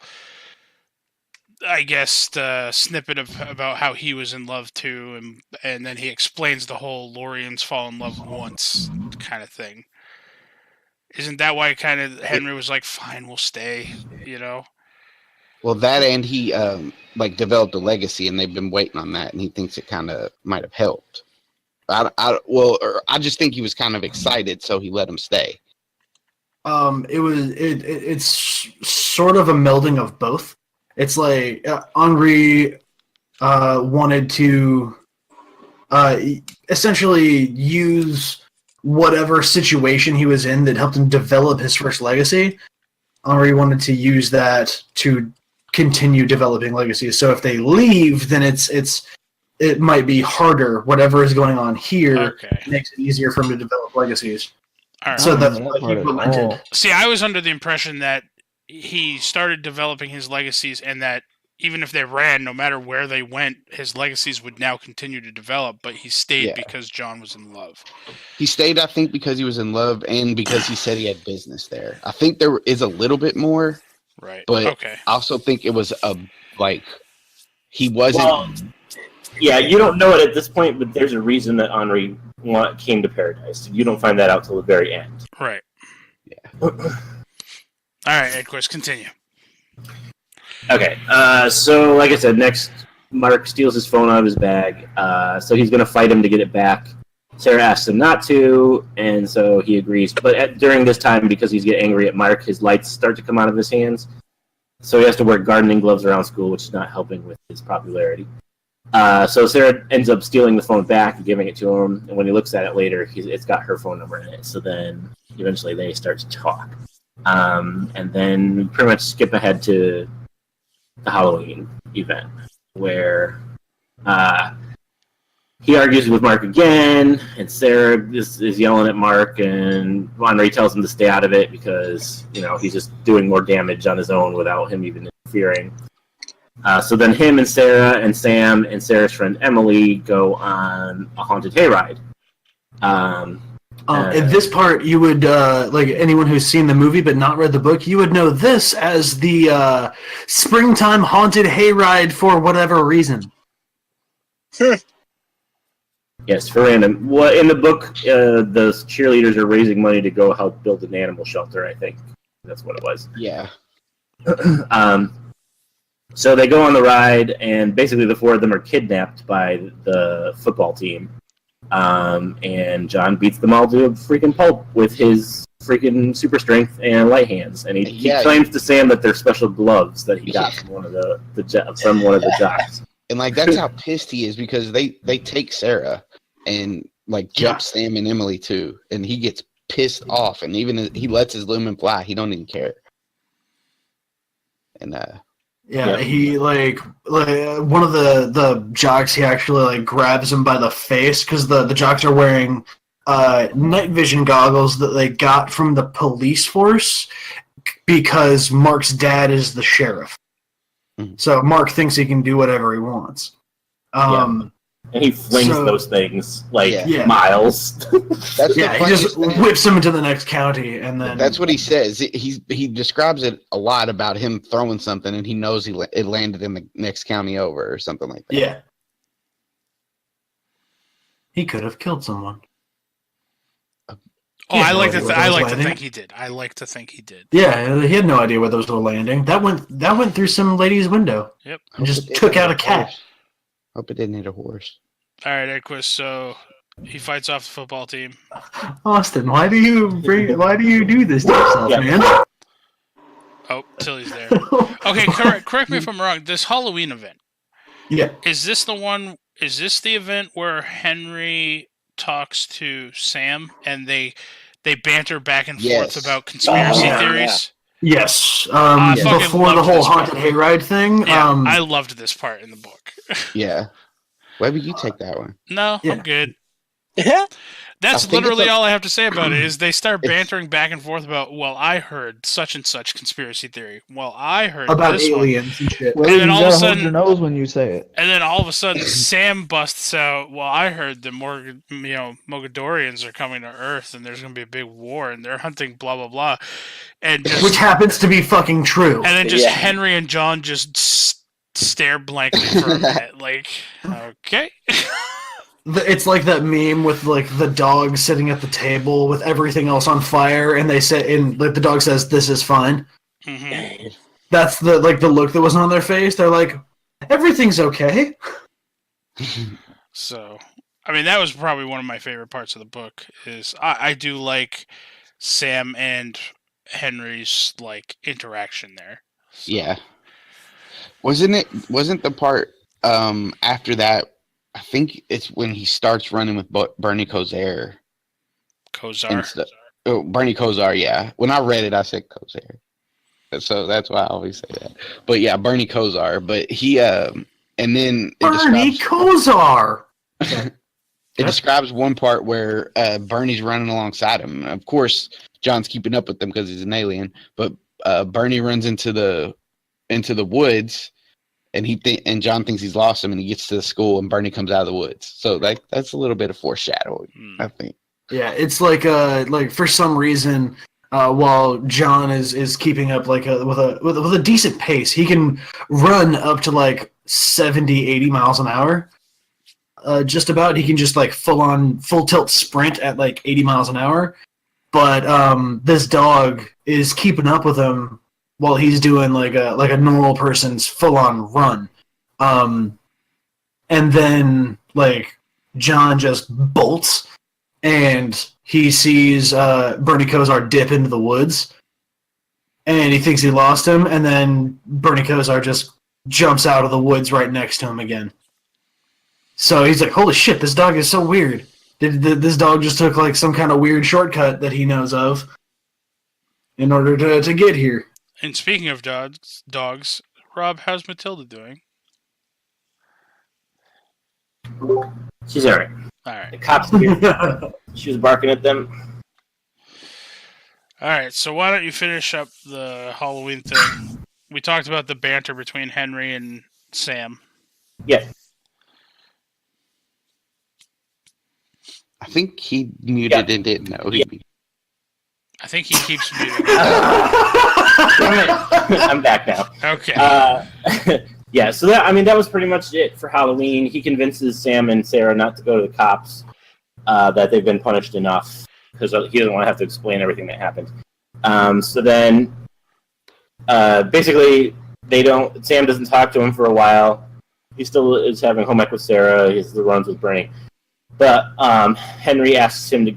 I guess, the snippet about how he was in love too, and then he explains the whole Lorians fall in love once kind of thing. Isn't that why kind of Henry was like, fine, we'll stay, you know? Well, that and he developed a legacy, and they've been waiting on that, and he thinks it kind of might have helped. I just think he was kind of excited, so he let him stay. It's sort of a melding of both. It's like Henri wanted to essentially use whatever situation he was in that helped him develop his first legacy. Henri wanted to use that to continue developing legacies. So if they leave, then it might be harder. Whatever is going on here makes it easier for him to develop legacies. All right. So that's what he relented. See, I was under the impression that he started developing his legacies and that even if they ran, no matter where they went, his legacies would now continue to develop, but he stayed because John was in love. He stayed, I think, because he was in love and because he said he had business there. I think there is a little bit more. Right. But I also think it was he wasn't. Well, yeah, you don't know it at this point, but there's a reason that Henri came to paradise. You don't find that out till the very end. Right. Yeah. All right, Edquist, continue. Okay, so like I said, next Mark steals his phone out of his bag, so he's going to fight him to get it back. Sarah asks him not to, and so he agrees. But during this time, because he's getting angry at Mark, his lights start to come out of his hands. So he has to wear gardening gloves around school, which is not helping with his popularity. So Sarah ends up stealing the phone back and giving it to him, and when he looks at it later, it's got her phone number in it. So then eventually they start to talk. And then we pretty much skip ahead to the Halloween event, where he argues with Mark again, and Sarah is yelling at Mark, and Henri tells him to stay out of it because, he's just doing more damage on his own without him even interfering. So then him and Sarah and Sam and Sarah's friend Emily go on a haunted hayride. At this part, you would, like anyone who's seen the movie but not read the book, you would know this as the springtime haunted hayride for whatever reason. Yes, for random. Well, in the book, the cheerleaders are raising money to go help build an animal shelter, I think. That's what it was. Yeah. So they go on the ride, and basically the four of them are kidnapped by the football team. And John beats them all to a freaking pulp with his freaking super strength and light hands. And he claims to Sam that they're special gloves that he got from one of the jocks. And that's how pissed he is, because they take Sarah and jump Sam and Emily too, and he gets pissed off, and even he lets his lumen fly. He don't even care. And he one of the jocks, he actually grabs him by the face, because the jocks are wearing night vision goggles that they got from the police force because Mark's dad is the sheriff. So Mark thinks he can do whatever he wants. And he flings those things miles. That's he just whips him into the next county, and then that's what he says. He describes it a lot about him throwing something, and he knows it landed in the next county over or something like that. Yeah, he could have killed someone. Oh, I like to think he did. I like to think he did. Yeah, he had no idea where those were landing. That went through some lady's window. Yep. And just took out a cat. Hope it didn't hit a horse. All right, Edquist. So he fights off the football team. Austin, why do you do this to yourself, man? Oh, Tilly's there. Okay, correct me if I'm wrong. This Halloween event. Yeah. Is this the event where Henry talks to Sam and they banter back and forth about conspiracy theories? Yes. Before the whole haunted hayride thing. Yeah, I loved this part in the book. Yeah. Webby, you take that one. No, I'm good. Yeah. That's literally all I have to say about it, is they start bantering back and forth about, well, I heard such and such conspiracy theory. Well, I heard about this aliens and shit. Well, and then you all of a gotta hold sudden, your nose when you say it. And then all of a sudden, Sam busts out, well, I heard the Mogadorians are coming to Earth, and there's going to be a big war, and they're hunting blah, blah, blah. Which happens to be fucking true. And then Henry and John just stare blankly for a minute, okay. It's like that meme with the dog sitting at the table with everything else on fire, and they say, and the dog says, "This is fine." Mm-hmm. That's the look that was on their face. They're like, "Everything's okay." So, I mean, that was probably one of my favorite parts of the book. Is I do like Sam and Henry's interaction there. So. Yeah. Wasn't the part after that? I think it's when he starts running with Bernie Kosar. Oh, Bernie Kosar, yeah. When I read it, I said Kosar. So that's why I always say that. But yeah, Bernie Kosar. But he, and then... Bernie Kosar! It describes one part where Bernie's running alongside him. Of course, John's keeping up with them because he's an alien. But Bernie runs into the woods... And John thinks he's lost him, and he gets to the school, and Bernie comes out of the woods. So that's a little bit of foreshadowing, I think. Yeah, it's like for some reason, while John is keeping up with a decent pace, he can run up to 70, 80 miles an hour. just about. He can just like full tilt sprint at like 80 miles an hour. But this dog is keeping up with him while he's doing like a normal person's full on run. And then like John just bolts, and he sees Bernie Kosar dip into the woods, and he thinks he lost him, and then Bernie Kosar just jumps out of the woods right next to him again. So he's like, holy shit, this dog is so weird. This dog just took like some kind of weird shortcut that he knows of in order to get here. And speaking of dogs, Rob, how's Matilda doing? She's alright. Alright. The cops here. She was barking at them. Alright, so why don't you finish up the Halloween thing? We talked about the banter between Henry and Sam. Yeah. I think he muted and didn't know. I think he keeps muting. I'm back now. Okay. Yeah, so that was pretty much it for Halloween. He convinces Sam and Sarah not to go to the cops, that they've been punished enough, because he doesn't want to have to explain everything that happened. So then, basically, Sam doesn't talk to him for a while. He still is having home ec with Sarah. He has the runs with Bernie. But Henry asks him to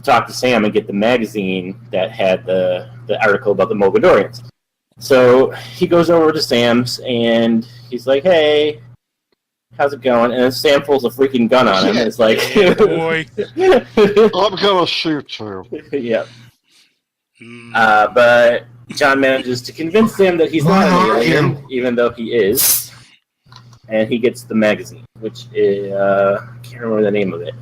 talk to Sam and get the magazine that had the article about the Mogadorians. So he goes over to Sam's and he's like, "Hey, how's it going?" And then Sam pulls a freaking gun on him. And it's like, boy. I'm gonna shoot you. Yeah. But John manages to convince him that he's not an alien, even though he is. And he gets the magazine, which is, I can't remember the name of it.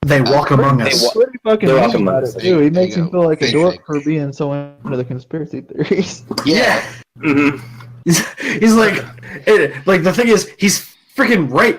They walk among us. Pretty fucking They're nice welcome about to it, the too. He makes him feel like a dork Basically. for being so into the conspiracy theories. Yeah. Mm-hmm. He's like, the thing is, he's freaking right.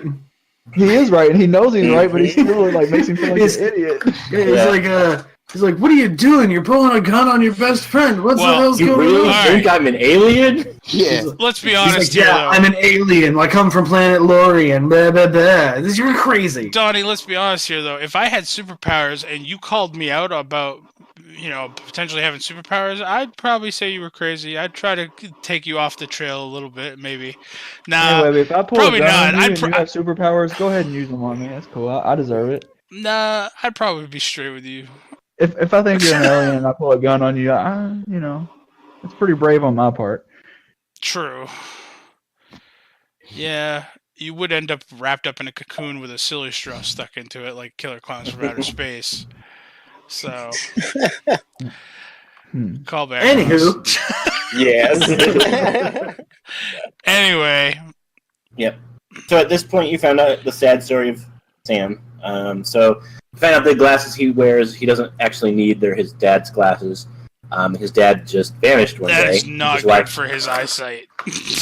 He is right, and he knows he's right, but he still like makes him feel like an idiot. He's like, what are you doing? You're pulling a gun on your best friend. What the hell's You going really on? think I'm an alien? Yeah. Let's be He's honest like, here, yeah, though. I'm an alien. I come from planet Lorien. Blah, blah, blah. You're crazy. Donnie, let's be honest here, though. If I had superpowers and you called me out about, potentially having superpowers, I'd probably say you were crazy. I'd try to take you off the trail a little bit, maybe. Nah, Anyway, if I pull a probably gun not. on you I'd and you have superpowers, go ahead and use them on me. That's cool. I deserve it. Nah, I'd probably be straight with you. If I think you're an alien and I pull a gun on you, it's pretty brave on my part. True. Yeah, you would end up wrapped up in a cocoon with a silly straw stuck into it, like Killer Clowns from Outer Space. So, call back. Anywho. Yes. Anyway. Yep. So at this point, you found out the sad story of Sam. So you find out the glasses he wears, he doesn't actually need. They're his dad's glasses. His dad just vanished one day. That is not good for his eyesight.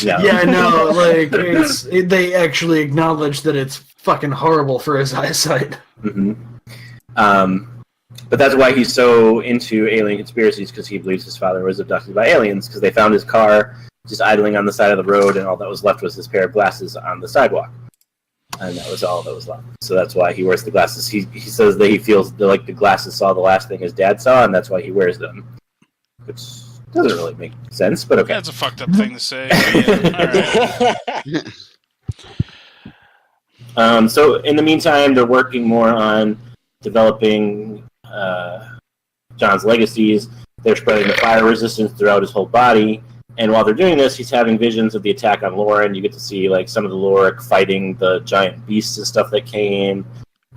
No. Yeah, no, like, they actually acknowledge that it's fucking horrible for his eyesight. Mm-hmm. But that's why he's so into alien conspiracies, because he believes his father was abducted by aliens, because they found his car just idling on the side of the road, and all that was left was his pair of glasses on the sidewalk. And that was all that was left. So that's why he wears the glasses. He says that he feels like the glasses saw the last thing his dad saw, and that's why he wears them. Which doesn't really make sense, but okay. That's a fucked up thing to say. Yeah, all right. So in the meantime, they're working more on developing John's legacies. They're spreading the fire resistance throughout his whole body. And while they're doing this, he's having visions of the attack on Lauren. You get to see like some of the Lorik fighting the giant beasts and stuff that came.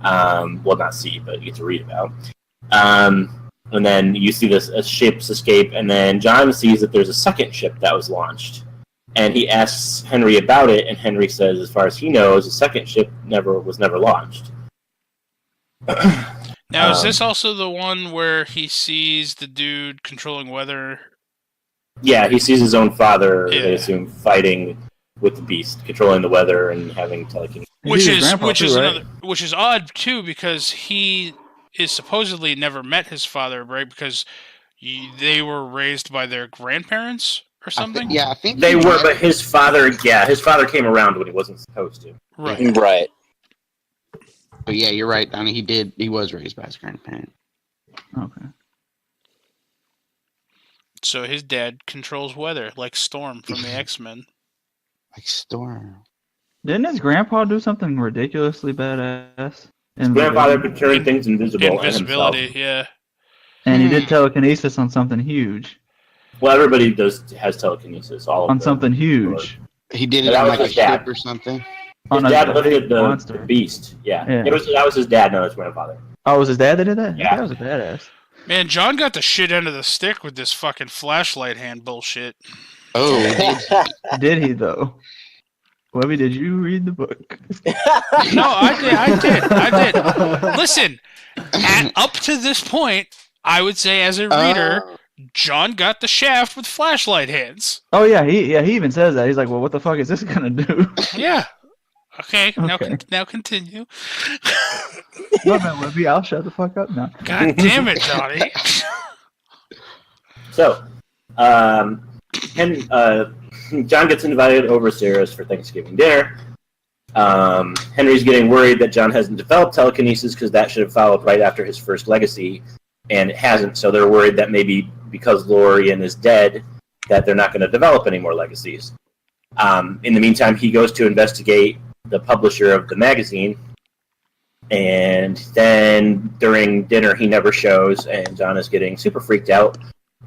Well, not see, but you get to read about. And then you see this ships escape, and then John sees that there's a second ship that was launched. And he asks Henry about it, and Henry says, as far as he knows, the second ship was never launched. Now, is this also the one where he sees the dude controlling weather? Yeah, he sees his own father, Yeah. they assume, fighting with the beast, controlling the weather and having telekinesis. Which His is grandpa which too, is right? another, which is odd too, because he is supposedly never met his father, right? Because they were raised by their grandparents, or something? I think They were, but his father came around when he wasn't supposed to. Right. Right. But yeah, you're right, Donnie. He was raised by his grandparent. Okay. So his dad controls weather, like Storm from the X-Men. Like Storm. Didn't his grandpa do something ridiculously badass? His grandfather could turn things invisible Invisibility, himself. yeah. And he did telekinesis on something huge. Well, everybody has telekinesis. All of On them. something huge. He did it That on was like a his dad. ship or something. His On a dad big lifted the monster. beast. Yeah. Yeah. That was his dad, not his grandfather. Oh, it was his dad that did that? Yeah. That was a badass. Man, John got the shit end of the stick with this fucking flashlight hand bullshit. Oh, Did he, though? Webby, did you read the book? No, I did. Listen, up to this point, I would say as a reader, John got the shaft with flashlight hands. Oh, yeah, he even says that. He's like, well, what the fuck is this going to do? Yeah. Okay, Okay. now continue. No, man, Webby, I'll shut the fuck up now. God damn it, Johnny. So, John gets invited over Sarah's for Thanksgiving dinner. Henry's getting worried that John hasn't developed telekinesis because that should have followed right after his first legacy, and it hasn't. So they're worried that maybe because Lorien is dead, that they're not going to develop any more legacies. In the meantime, he goes to investigate the publisher of the magazine, and then during dinner he never shows, and John is getting super freaked out,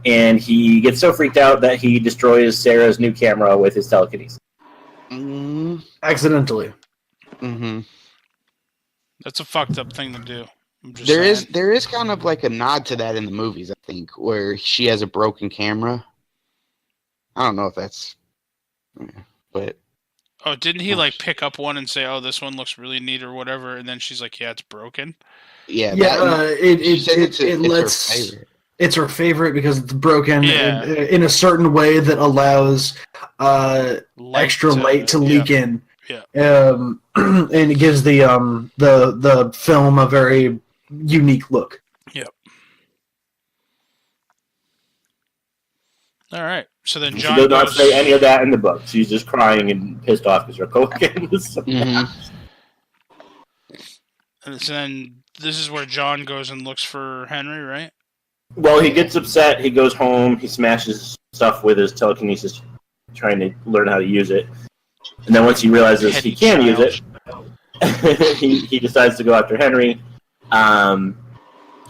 and he gets so freaked out that he destroys Sarah's new camera with his telekinesis. Accidentally. Mm-hmm. That's a fucked up thing to do. There is kind of like a nod to that in the movies, I think, where she has a broken camera. I don't know if that's, but. Oh, didn't he like pick up one and say, "Oh, this one looks really neat" or whatever, and then she's like, "Yeah, it's broken." Yeah, it's her favorite because it's broken Yeah. in a certain way that allows extra light to leak in. Yeah. And it gives the film a very unique look. Yep. All right. So then She John does not goes, say any of that in the book. She's just crying and pissed off because her cocaine is so bad. And so then this is where John goes and looks for Henry, right? Well, he gets upset. He goes home. He smashes stuff with his telekinesis, trying to learn how to use it. And then once he realizes he can use it, he decides to go after Henry.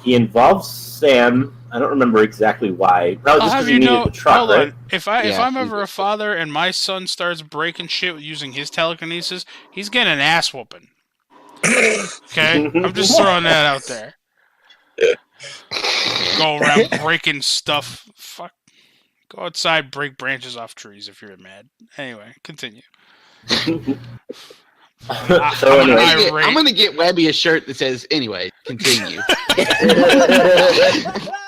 He involves Sam. I don't remember exactly why. Probably just because he needed the truck, hold right? on. If I'm ever a father and my son starts breaking shit with using his telekinesis, he's getting an ass whooping. Okay? I'm just throwing that out there. Go around breaking stuff. Fuck. Go outside, break branches off trees if you're mad. Anyway, continue. I'm gonna get Webby a shirt that says "Anyway, continue."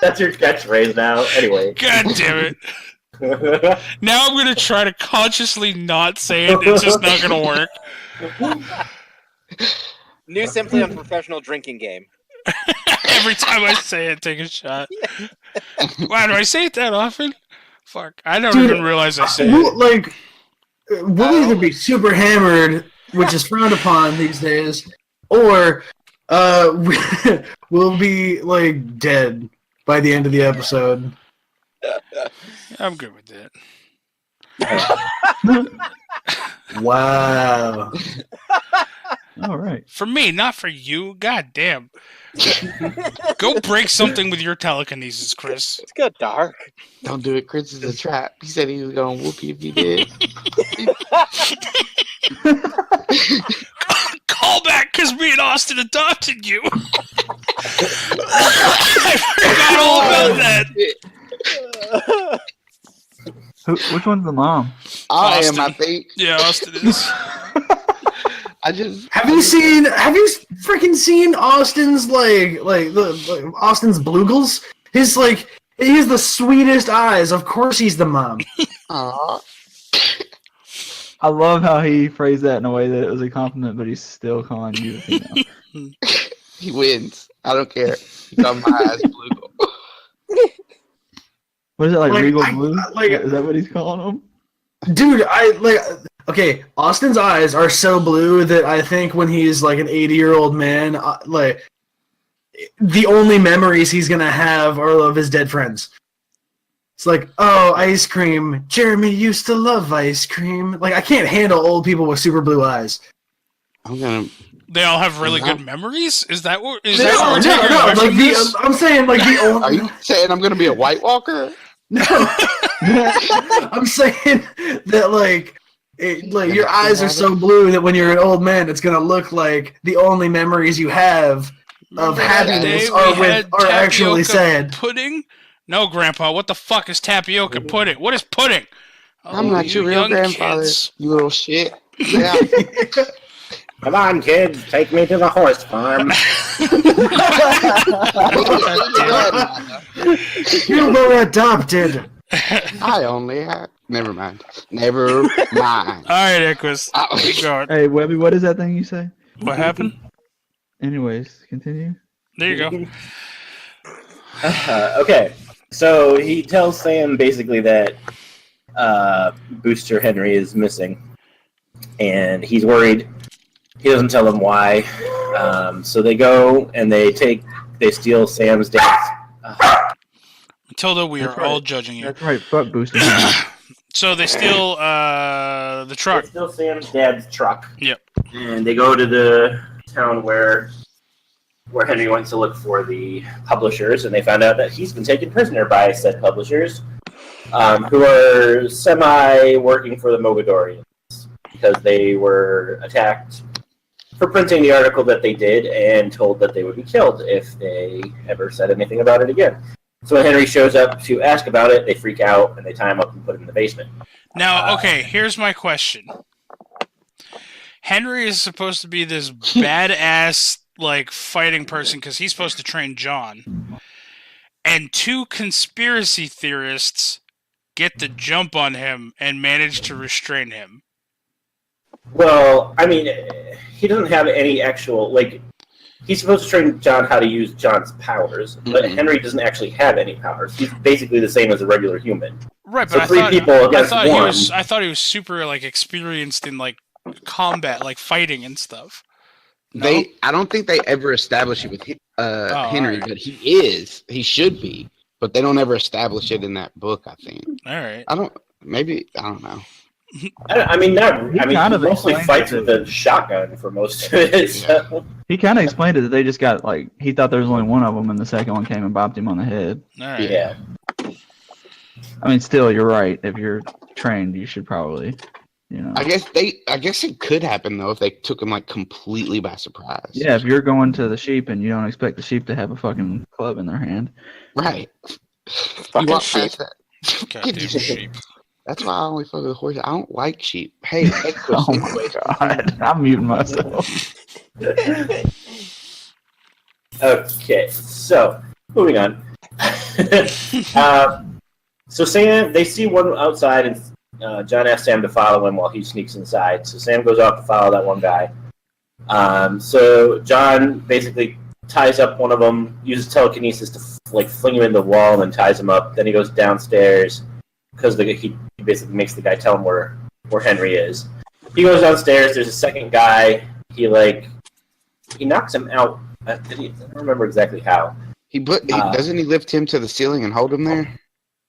That's your catchphrase now. Anyway. God damn it! Now I'm gonna try to consciously not say it. It's just not gonna work. New Simply Unprofessional drinking game. Every time I say it, take a shot. Why do I say it that often? Fuck, I don't even realize I say it. Like, we'll either be super hammered, which is frowned upon these days, or we'll be like dead by the end of the episode. I'm good with that. Wow. All right. For me, not for you. God damn. Go break something with your telekinesis, Chris. It's good, dark. Don't do it. Chris is a trap. He said he was gonna whoop you if you did. Call back because me and Austin adopted you. I forgot all about that. Which one's the mom? I Austin. am, I think. Yeah, Austin is. I just Have you freaking seen Austin's Austin's Bloogles? His he has the sweetest eyes. Of course he's the mom. Aww. I love how he phrased that in a way that it was a compliment, but he's still calling you the female. He wins. I don't care. It's on my eyes, blue. What is it, like Regal I- Blue? like- Is that what he's calling them? Dude, okay, Austin's eyes are so blue that I think when he's like an 80-year-old man, like the only memories he's gonna have are of his dead friends. It's like, oh, ice cream. Jeremy used to love ice cream. Like, I can't handle old people with super blue eyes. I'm gonna. They all have really good memories. Is that what? Is No, that what we're taking away like from this? I'm saying like the Are only. you saying I'm gonna be a White Walker? No, I'm saying that like your eyes are so blue that when you're an old man, it's gonna look like the only memories you have of Remember that happiness day are we had actually tapioca sad. pudding? No, Grandpa. What the fuck is tapioca pudding? What is pudding? I'm Oh, not you your real young grandfather, kids. you little shit. Yeah. Come on, kids, take me to the horse farm. You were adopted. I only have. Never mind. Never mind. All right, Equus. Keep going. Hey, Webby, what is that thing you say? What happened? Anyways, continue. There you go. Okay, so he tells Sam basically that Booster Henry is missing, and he's worried. He doesn't tell him why. So they go and they steal Sam's dad's. Matilda, we That's are right. all judging you. That's right, fuck Booster. So they steal the truck. They steal Sam's dad's truck. Yep. And they go to the town where Henry went to look for the publishers, and they found out that he's been taken prisoner by said publishers, who are semi-working for the Mogadorians, because they were attacked for printing the article that they did and told that they would be killed if they ever said anything about it again. So when Henry shows up to ask about it, they freak out, and they tie him up and put him in the basement. Now, okay, here's my question. Henry is supposed to be this badass, like, fighting person because he's supposed to train John. And two conspiracy theorists get the jump on him and manage to restrain him. Well, I mean, he doesn't have any actual, like, he's supposed to train John how to use John's powers, but Henry doesn't actually have any powers. He's basically the same as a regular human. Right, So but three people against one. I thought he was super, like, experienced in, like, combat, like fighting and stuff. No? I don't think they ever establish it with Henry, alright. but he should be, but they don't ever establish it in that book. I think. All right. I don't know. I mean, he kind of mostly explained fights it. with a shotgun for most of it. So. He kind of explained it that they just got, like, he thought there was only one of them, and the second one came and bopped him on the head. All right. Yeah. I mean, still, you're right. If you're trained, you should probably, you know. I guess it could happen though if they took him like completely by surprise. Yeah, if you're going to the sheep and you don't expect the sheep to have a fucking club in their hand. Right. Fucking walk sheep. past that. Goddamn sheep. That's why I only fuck with horses. I don't like sheep. Hey, Oh my god, I'm muting myself. Okay, so moving on. So Sam, they see one outside, and John asks Sam to follow him while he sneaks inside. So Sam goes off to follow that one guy. So John basically ties up one of them, uses telekinesis to fling him in the wall, and then ties him up. Then he goes downstairs because he basically makes the guy tell him where Henry is. He goes downstairs. There's a second guy. He knocks him out. I don't remember exactly how. Doesn't he lift him to the ceiling and hold him there?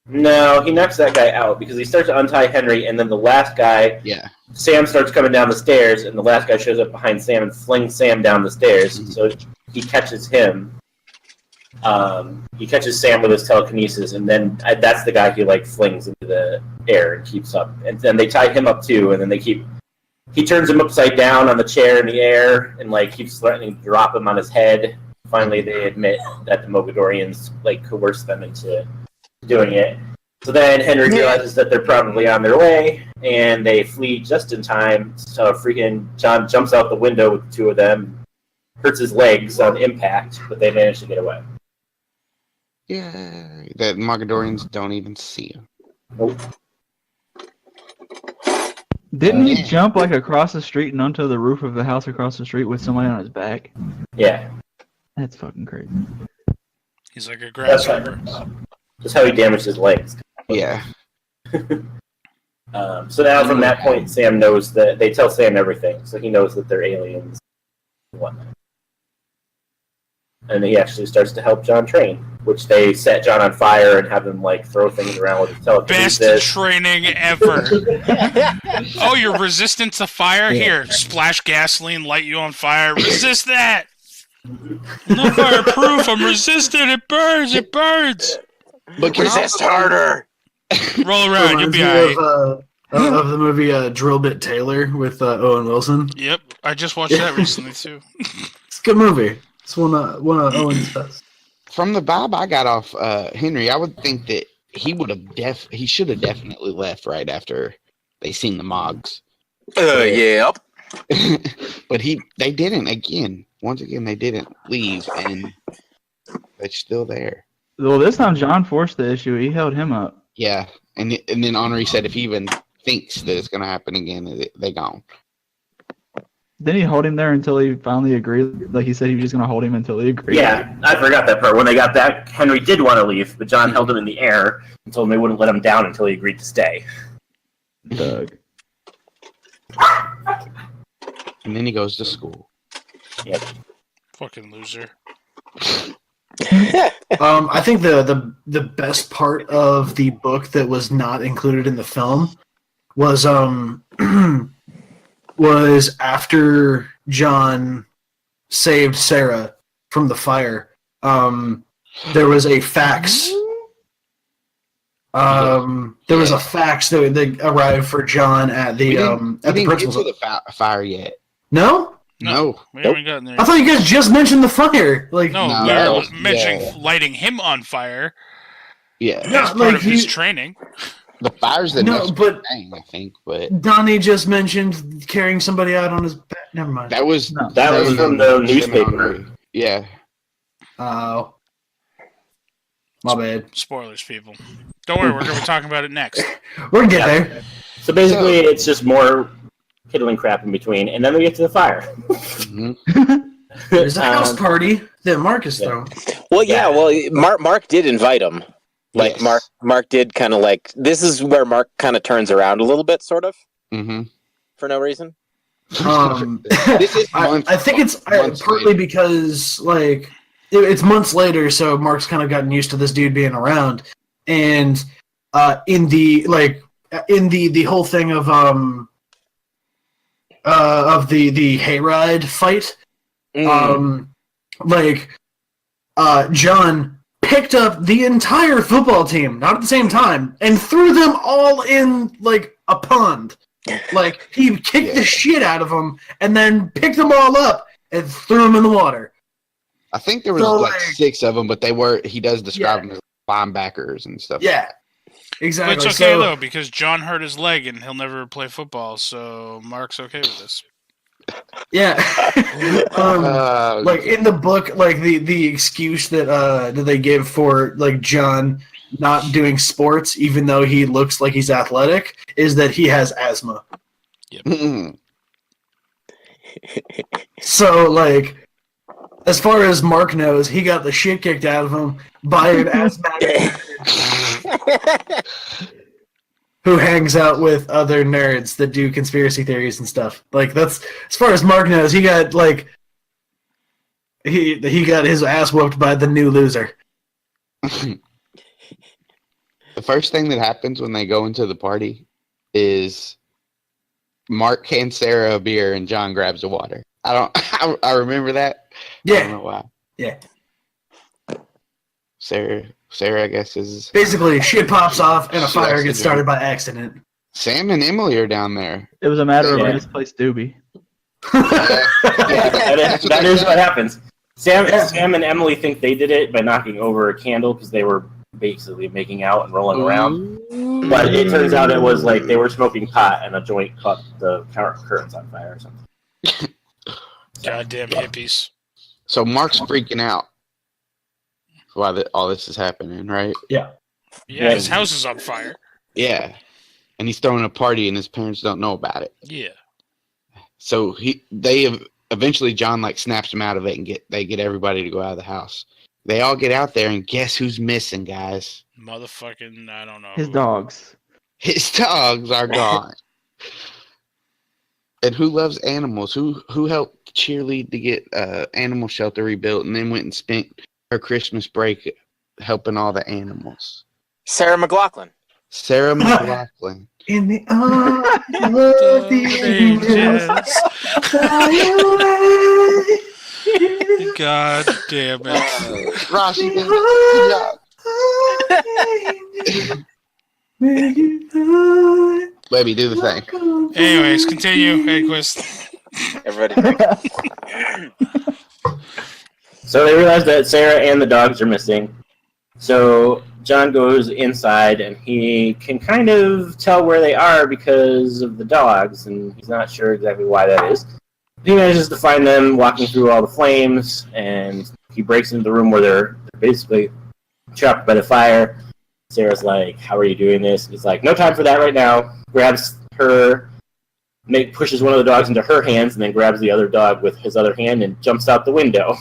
No, he knocks that guy out because he starts to untie Henry, and then the last guy, Yeah. Sam, starts coming down the stairs, and the last guy shows up behind Sam and flings Sam down the stairs. Mhm. So he catches him. He catches Sam with his telekinesis, and then that's the guy he flings into the air and keeps up. And then they tie him up too, and then he turns him upside down on the chair in the air and keeps threatening to drop him on his head. Finally, they admit that the Mogadorians coerced them into doing it. So then Henry realizes that they're probably on their way, and they flee just in time. So freaking John jumps out the window with the two of them, hurts his legs on impact, but they manage to get away. Yeah. The Mogadorians don't even see him. Nope. Didn't he jump across the street and onto the roof of the house across the street with somebody on his back? Yeah. That's fucking crazy. He's like a That's grasshopper. Just how he damaged his legs. Yeah. So now from that point, Sam knows that they tell Sam everything, so he knows that they're aliens and whatnot. And he actually starts to help John train, which they set John on fire and have him like throw things around with his telekinesis. Best training ever. Oh, you're resistant to fire? Yeah. Here, splash gasoline, light you on fire. Resist that. I'm not fireproof. I'm resistant. It burns. It burns. But Resist harder. Roll around. You'll Reminds be me alright. of the movie Drill Bit Taylor with Owen Wilson. Yep, I just watched that recently too. It's a good movie. It's one of Owen's best. from the vibe I got off Henry, I would think that he should have definitely left right after they seen the Mogs. Yep. But they didn't again. Once again, they didn't leave, and they're still there. Well, this time John forced the issue. He held him up. Yeah, and then Henri said if he even thinks that it's going to happen again, they gone. Didn't he hold him there until he finally agreed? Like he said he was just going to hold him until he agreed. Yeah, I forgot that part. When they got back, Henry did want to leave, but John held him in the air and told him they wouldn't let him down until he agreed to stay. Doug. And then he goes to school. Yep. Fucking loser. I think the best part of the book that was not included in the film was was after John saved Sarah from the fire. There was a fax. There was a fax that arrived for John at the We didn't principal's. get to the fire yet. No, No. We haven't gotten there. I thought you guys just mentioned the fire. Like, No, No. we Yeah. were mentioning lighting him on fire Yeah. as No, part like of his he- training. The fire's the No, next but- thing, I think. But Donnie just mentioned carrying somebody out on his back. Never mind. that was No. That was from the newspaper. Yeah. Oh, my bad. Spoilers, people. Don't worry, we're going to be talking about it next. We're gonna get there. So basically, it's just more piddling crap in between, and then we get to the fire. Mhm. There's a house party that Marcus thrown. Well, yeah. Well, Mark did invite him. Like Yes. Mark did kind of like. This is where Mark kind of turns around a little bit, sort of, Mhm. for no reason. This is I think it's months partly later. because like it's months later, so Mark's kind of gotten used to this dude being around, and in the whole thing of the hayride fight, John picked up the entire football team, not at the same time, and threw them all in like a pond. Like he kicked the shit out of them and then picked them all up and threw them in the water. I think there was So, like like- 6 of them, but he does describe them as linebackers and stuff. Yeah, But exactly. it's okay, So- though, because John hurt his leg and he'll never play football, so Mark's okay with this. Yeah. Like Uh, in the book, like the excuse that they give for like John not doing sports, even though he looks like he's athletic, is that he has asthma. mm-mm. So like, as far as Mark knows, he got the shit kicked out of him by an asthmatic who hangs out with other nerds that do conspiracy theories and stuff. Like that's as far as Mark knows, he got like he got his ass whooped by the new loser. The first thing that happens when they go into the party is Mark hands Sarah a beer and John grabs a water. I remember that. I don't Yeah, know why. yeah. Sarah, I guess, is Basically, shit pops off and a Shit fire accident. gets started by accident. Sam and Emily are down there. It was a matter of Yeah. a misplaced doobie. That is what happens. Sam and Emily think they did it by knocking over a candle because they were basically making out and rolling around. But it turns out it was like they were smoking pot and a joint caught the curtains on fire or something. Goddamn hippies. So Mark's freaking out while all this is happening, right? Yeah, his house is on fire. Yeah. And he's throwing a party and his parents don't know about it. Yeah. So eventually John like snaps him out of it and they get everybody to go out of the house. They all get out there, and guess who's missing, guys? Motherfucking, I don't know. His dogs. His dogs are gone. And who loves animals? Who helped cheerlead to get animal shelter rebuilt, and then went and spent her Christmas break helping all the animals? Sarah McLachlan. Sarah McLachlan. In the arms of the angels, fly away. God damn it. Ross, you did good job. Webby, do the thing. Anyways, continue. Hey, Quist. Everybody. So they realize that Sarah and the dogs are missing. So John goes inside, and he can kind of tell where they are because of the dogs, and he's not sure exactly why that is. He manages to find them walking through all the flames, and he breaks into the room where they're basically trapped by the fire. Sarah's like, "How are you doing this?" He's like, "No time for that right now." Grabs her, pushes one of the dogs into her hands, and then grabs the other dog with his other hand and jumps out the window.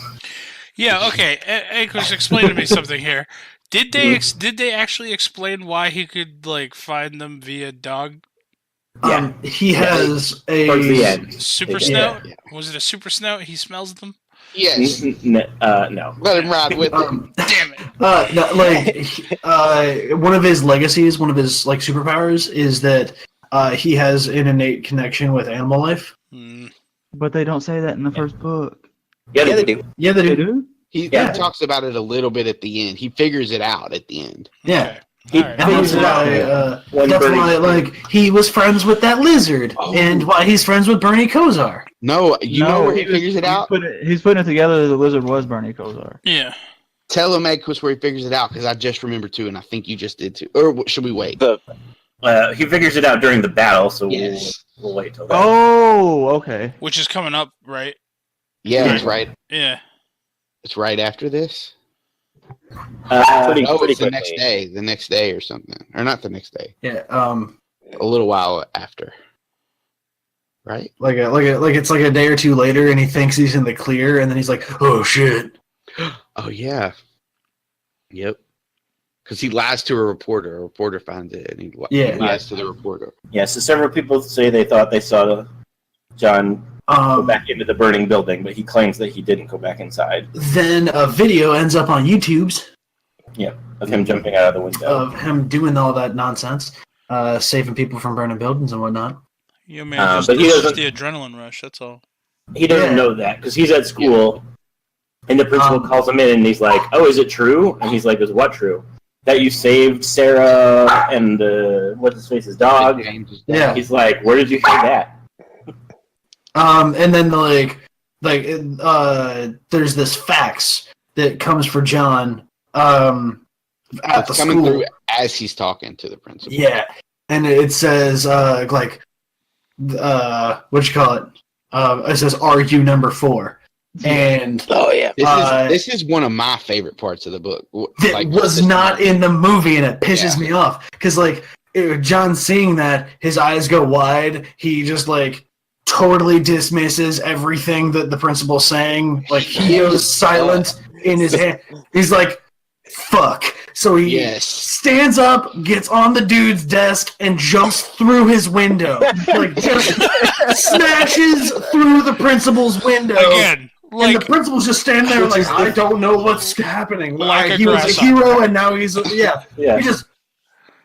Yeah, okay. Hey, Chris, explain to me something here. Did they actually explain why he could like find them via dog? Yeah. He has Towards the a end. Super They did. snout? Yeah. Was it a super snout? He smells them? Yes. No. Let him ride with him. Damn it. one of his legacies, one of his like superpowers is that he has an innate connection with animal life. Hmm. But they don't say that in the first book. Yeah, Yeah, they do. Yeah, they They do. do? He Yeah. talks about it a little bit at the end. He figures it out at the end. Yeah. Okay. He All right. And that's figures it out why, when that's Bernie- why, like, he was friends with that lizard, Oh. and why he's friends with Bernie Kosar. No, you know where he was- figures it out? He's putting it together that the lizard was Bernie Kosar. Yeah. Tell him, Edquist, where he figures it out, because I just remembered too, and I think you just did too. Or should we wait? He figures it out during the battle, so Yes. we'll wait till then. Oh, okay. Which is coming up, right? Yeah, it's right. Yeah. It's right after this. Pretty No, it's the quickly. next day or something. Or not the next day. Yeah, A little while after. Right? like it's like a day or two later, and he thinks he's in the clear, and then he's like, "Oh shit!" Oh, yeah. Yep. Because he lies to a reporter. A reporter finds it, and he Yeah. lies to the reporter. Yeah, so several people say they thought they saw John go back into the burning building, but he claims that he didn't go back inside. Then a video ends up on YouTube's Of him jumping out of the window. of him doing all that nonsense, saving people from burning buildings and whatnot. Yeah, man. but he It's doesn't- just the adrenaline rush. That's all. He doesn't Yeah. know that because he's at school, and the principal calls him in, and he's like, "Oh, is it true?" And he's like, "Is what true? That you saved Sarah and what's his face's dog?" James' Yeah. He's like, "Where did you hear that?" And then there's this fax that comes for John at the It's coming school. through as he's talking to the principal. Yeah, and it says what you call it? It says "RU number 4," and Oh yeah. This is one of my favorite parts of the book. that was not in the movie, and it pisses me off because John seeing that, his eyes go wide. He just totally dismisses everything that the principal's saying. Like he goes silent in his hand. He's like, "Fuck." So he stands up, gets on the dude's desk, and jumps through his window. Just smashes through the principal's window. Again, And the principal's just standing there like, I don't know what's happening. Like a He was a grasshopper. hero, and now he's Yeah. He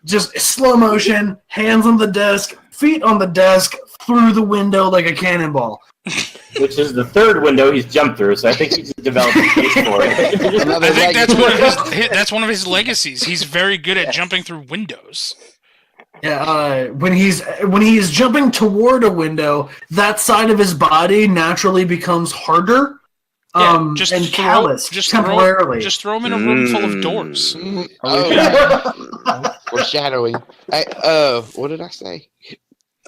just slow motion, hands on the desk, feet on the desk, through the window like a cannonball. Which is the third window he's jumped through, so I think he's developed a case for it. Another I think legacy. that's one of his legacies. He's very good at jumping through windows. Yeah, when he's jumping toward a window, that side of his body naturally becomes harder, and callous temporarily. Just throw him in a room full of doors. Oh, foreshadowing. What did I say?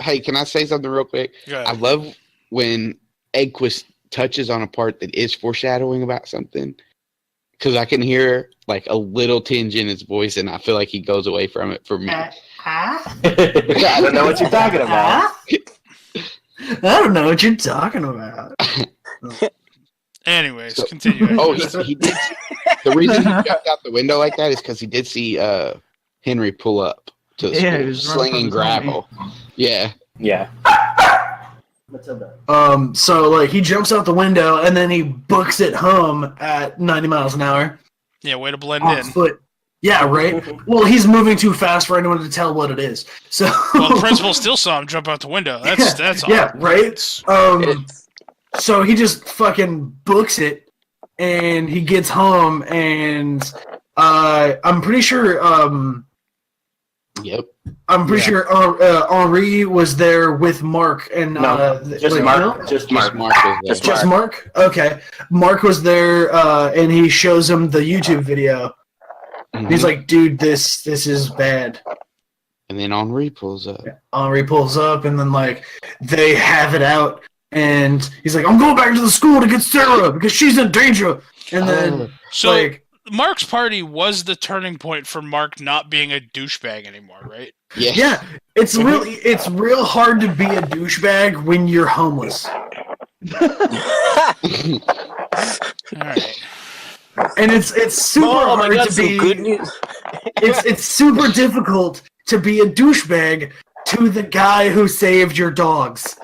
Hey, can I say something real quick? Go I ahead. love when Edquist touches on a part that is foreshadowing about something, because I can hear a little tinge in his voice, and I feel like he goes away from it for me. I don't know what you're talking about. I don't know what you're talking about. Anyways, So- continue. Oh, he did. The reason he jumped out the window like that is because he did see Henry pull up to the Yeah, he school, was running slinging from his homie. gravel. Yeah. Yeah. So like he jumps out the window and then he books it home at 90 miles an hour Yeah, way to blend on in. foot. Yeah, right. Well, he's moving too fast for anyone to tell what it is. So Well, the principal still saw him jump out the window. That's yeah, odd. right. So he just fucking books it, and he gets home, and I'm pretty sure Yep. Henri was there with Mark and No, just wait, Mark. no? Just Just Mark. Mark was there. Just Mark? Okay. Mark was there, and he shows him the YouTube video. Mhm. He's like, dude, this is bad. And then Henri pulls up. Henri pulls up, and then, like, they have it out, and he's like, I'm going back to the school to get Sarah, because she's in danger. And then, So like, Mark's party was the turning point for Mark not being a douchebag anymore, right? Yeah. yeah, it's real hard to be a douchebag when you're homeless. All right. And it's super Oh my hard God, to some be good news. it's super difficult to be a douchebag to the guy who saved your dogs.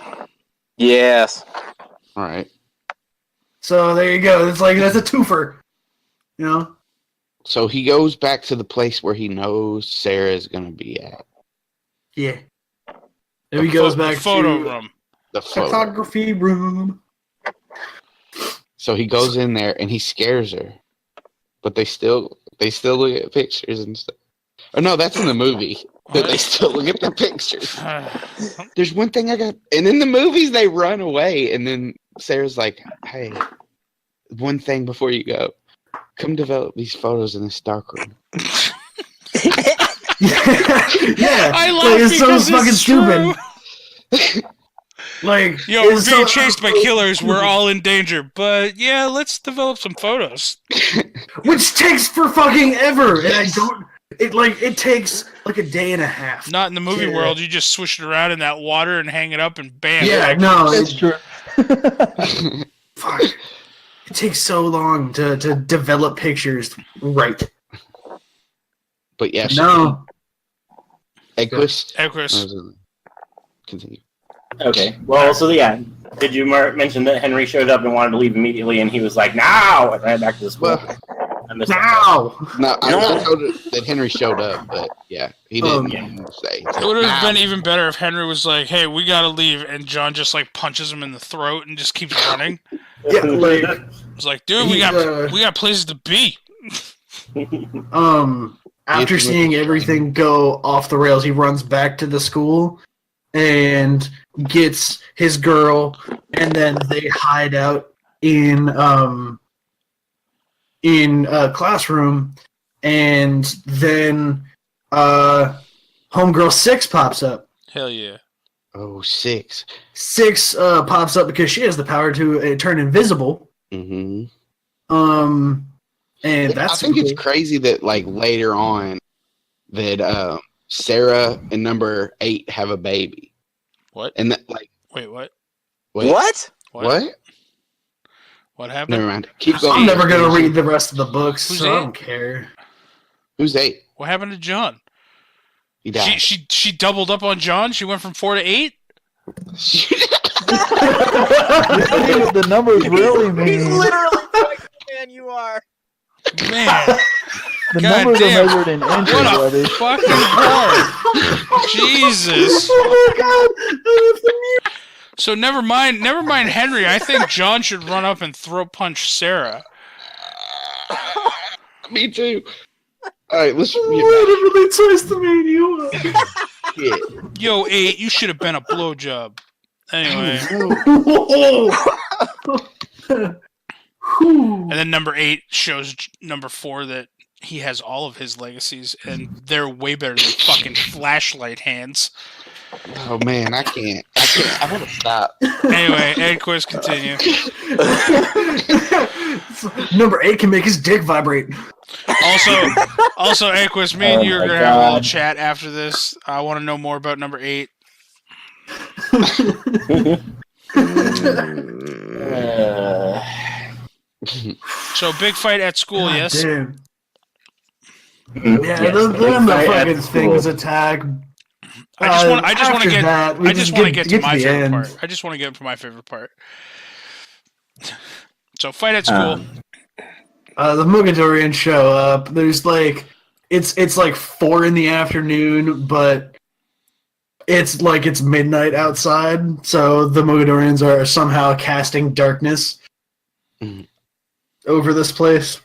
Yes. All right. So there you go. It's like that's a twofer. You know? So he goes back to the place where he knows Sarah is going to be at. Yeah. Then he goes back photo to room. The photo. photography room. So he goes in there and he scares her, but they still look at pictures and stuff. Oh no, that's in the movie. That they still look at the pictures. There's one thing I got, and in the movies they run away, and then Sarah's like, "Hey, one thing before you go, come develop these photos in this dark room." Yeah. I like, laugh it's so because fucking it's stupid. true. Like, Yo, we're it's being so- chased by killers. We're all in danger. But yeah, let's develop some photos. Which takes for fucking ever, and I don't. It takes like a day and a half. Not in the movie Yeah. world. You just swish it around in that water and hang it up, and bam. Yeah, like, no, That's true. fuck. It takes so long to develop pictures right. But yeah, No. Equus. Equus. Continue. Okay. Well, so yeah. Did you mention that Henry showed up and wanted to leave immediately, and he was like, "Now!" and ran back to the school. Well, I missed that. Now. no, I told her that Henry showed up, but yeah, he didn't say. It would have been even better if Henry was like, "Hey, we gotta leave," and John just like punches him in the throat and just keeps running. Yeah, like It's like, dude, we got places to be. after seeing everything go off the rails, he runs back to the school and gets his girl, and then they hide out in a classroom, and then homegirl 6 pops up. Hell yeah. Oh, 6. 6 pops up because she has the power to turn invisible. Mm-hmm. And that's I think it's cool. crazy that like later on that Sarah and number 8 have a baby, What? and that like Wait, what? wait, What? what? What happened? Never mind. Keep going. I'm never gonna read the rest of the books, Who's so I eight? don't care. Who's 8? What happened to John? He died. She doubled up on John. She went from 4 to 8. The numbers really He's mean literally like the man you are. Man, the God numbers damn. are measured in inches, what a Webby. fucking hard. Jesus. Oh my god! So never mind Henry. I think John should run up and throat punch Sarah. Me too. All right, let's. Literally twice the man you are. Shit. Yo, 8, you should have been a blowjob. Anyway, and then number 8 shows number 4 that he has all of his legacies, and they're way better than fucking flashlight hands. Oh man, I can't. I want to stop. Anyway, Ed quiz continue. Number 8 can make his dick vibrate. Also, Aquis, me and Oh you are my gonna have a little God. chat after this. I want to know more about number 8. So big fight at school, God yes. damn. Mhm. Yeah, Yes, then big the fight at fucking school. things attack. I just want to After get. that, we I just want to get to my the favorite end. part. I just want to get to my favorite part. So fight at school. The Mogadorians show up. There's like, it's like 4 p.m, but it's like it's midnight outside. So the Mogadorians are somehow casting darkness over this place,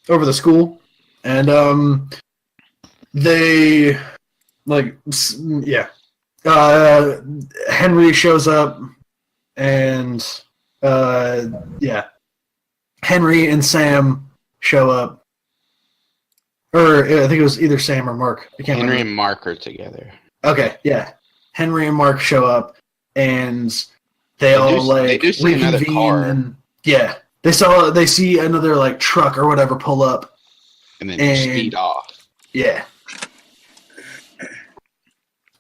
over the school, and they like yeah. Henry shows up, and yeah. Henry and Sam show up. Or I think it was either Sam or Mark. I can't Henry remember. and Mark are together. Okay, yeah. Henry and Mark show up, and they all do see another reconvene, car. and yeah, they see another like truck or whatever pull up, And then And- speed off. yeah.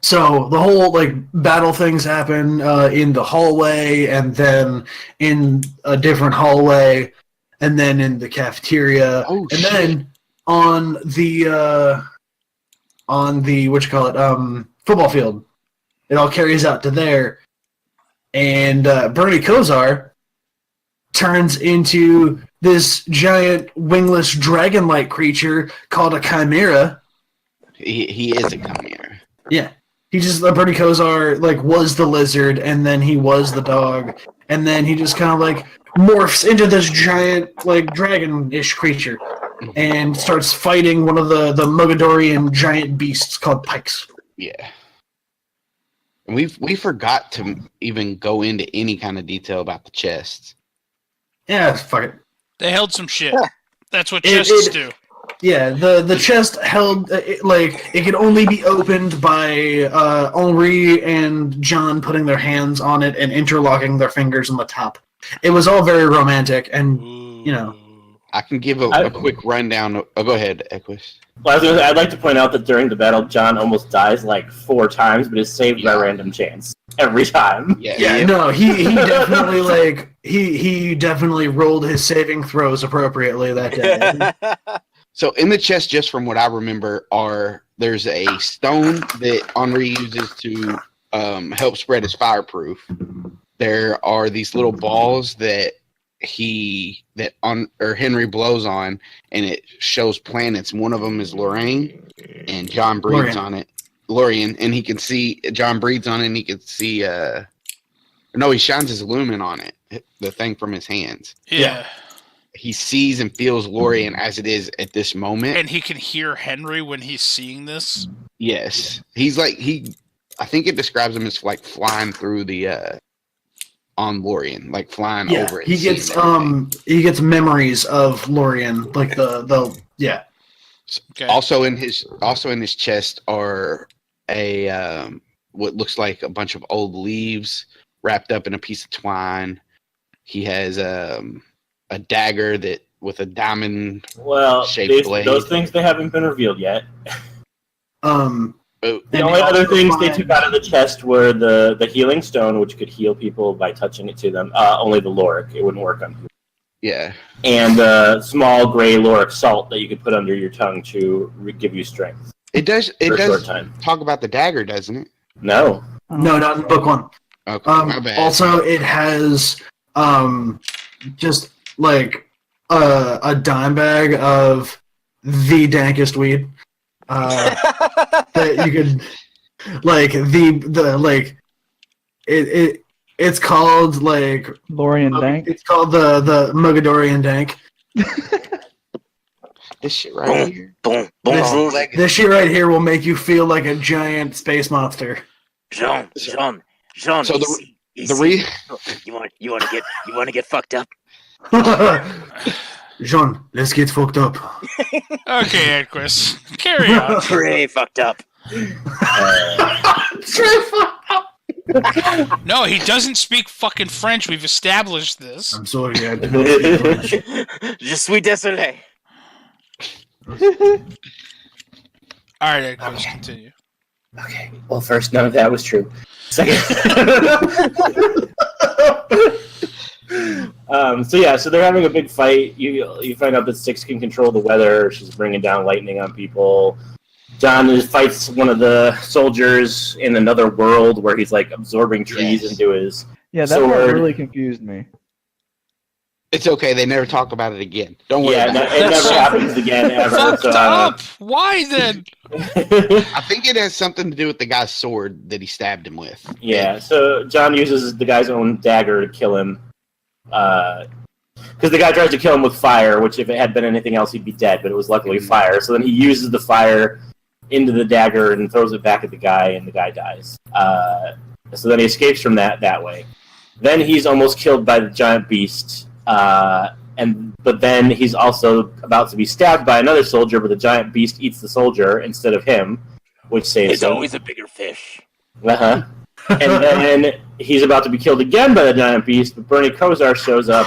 So the whole like battle things happen in the hallway, and then in a different hallway, and then in the cafeteria, Oh, and shit. then on the football field. It all carries out to there, and Bernie Kosar turns into this giant wingless dragon-like creature called a chimera. He is a chimera. Yeah. He just, Bernie Kosar, like, was the lizard, and then he was the dog, and then he just kind of, like, morphs into this giant, like, dragon-ish creature, and starts fighting one of the Mogadorian giant beasts called Pikes. Yeah. And we forgot to even go into any kind of detail about the chests. Yeah, fuck it. They held some shit. That's what It- chests it- do. Yeah, the chest held, it could only be opened by Henri and John putting their hands on it and interlocking their fingers on the top. It was all very romantic, and, you know. I can give a quick rundown. Oh, go ahead, Equus. Well, I'd like to point out that during the battle, John almost dies like 4 times, but is saved by random chance every time. Yeah, no, he definitely, like, he definitely rolled his saving throws appropriately that day. So in the chest, just from what I remember, there's a stone that Henri uses to help spread his fireproof. There are these little balls that Henry blows on, and it shows planets. One of them is Lorraine, and John breathes on it. Lorraine, and he can see John breathes on it, and he can see. No, he shines his lumen on it, the thing from his hands. Yeah. He sees and feels Lorraine as it is at this moment. And he can hear Henry when he's seeing this. Yes, he's like I think it describes him as like flying through the on Lorien, like flying over it. He gets memories of Lorien, like the yeah. Okay. Also in his chest are a what looks like a bunch of old leaves wrapped up in a piece of twine. He has a dagger with a diamond shaped blade. Those things they haven't been revealed yet. Oh, The only other things they took out of the chest were the healing stone, which could heal people by touching it to them. Only the Loric. It wouldn't work on people. yeah. And the small gray Loric salt that you could put under your tongue to give you strength. It does for a short time. talk about the dagger, doesn't it? No. No, not in book 1. Okay, my bad. Also, it has just like a dime bag of the dankest weed that you could like it's called like Lorien Dank. It's called the Mogadorian Dank. This shit right here. Boom, boom, boom. This shit right here will make you feel like a giant space monster. Jean. So you want to get fucked up? Jean, let's get fucked up. Okay, Edquist. Carry on. Pretty fucked up. No, he doesn't speak fucking French. We've established this. I'm sorry, I did not speak French. Je suis désolé. All right, Edquist, continue. Okay. Well, first, none of that was true. Second. So they're having a big fight. You find out that Six can control the weather. She's bringing down lightning on people. John fights one of the soldiers in another world where he's like absorbing trees into his Yeah, that part sword. really confused me. It's okay. They never talk about it again. Don't worry Yeah, about it never happens again ever. Fucked So, up. Why then? I think it has something to do with the guy's sword that he stabbed him with. yeah, so John uses the guy's own dagger to kill him. Because the guy tries to kill him with fire, which if it had been anything else, he'd be dead, but it was luckily fire. So then he uses the fire into the dagger and throws it back at the guy, and the guy dies. So then he escapes from that way. Then he's almost killed by the giant beast, but then he's also about to be stabbed by another soldier, but the giant beast eats the soldier instead of him, which saves It's him. always a bigger fish. Uh-huh. And then he's about to be killed again by the giant beast, but Bernie Kosar shows up,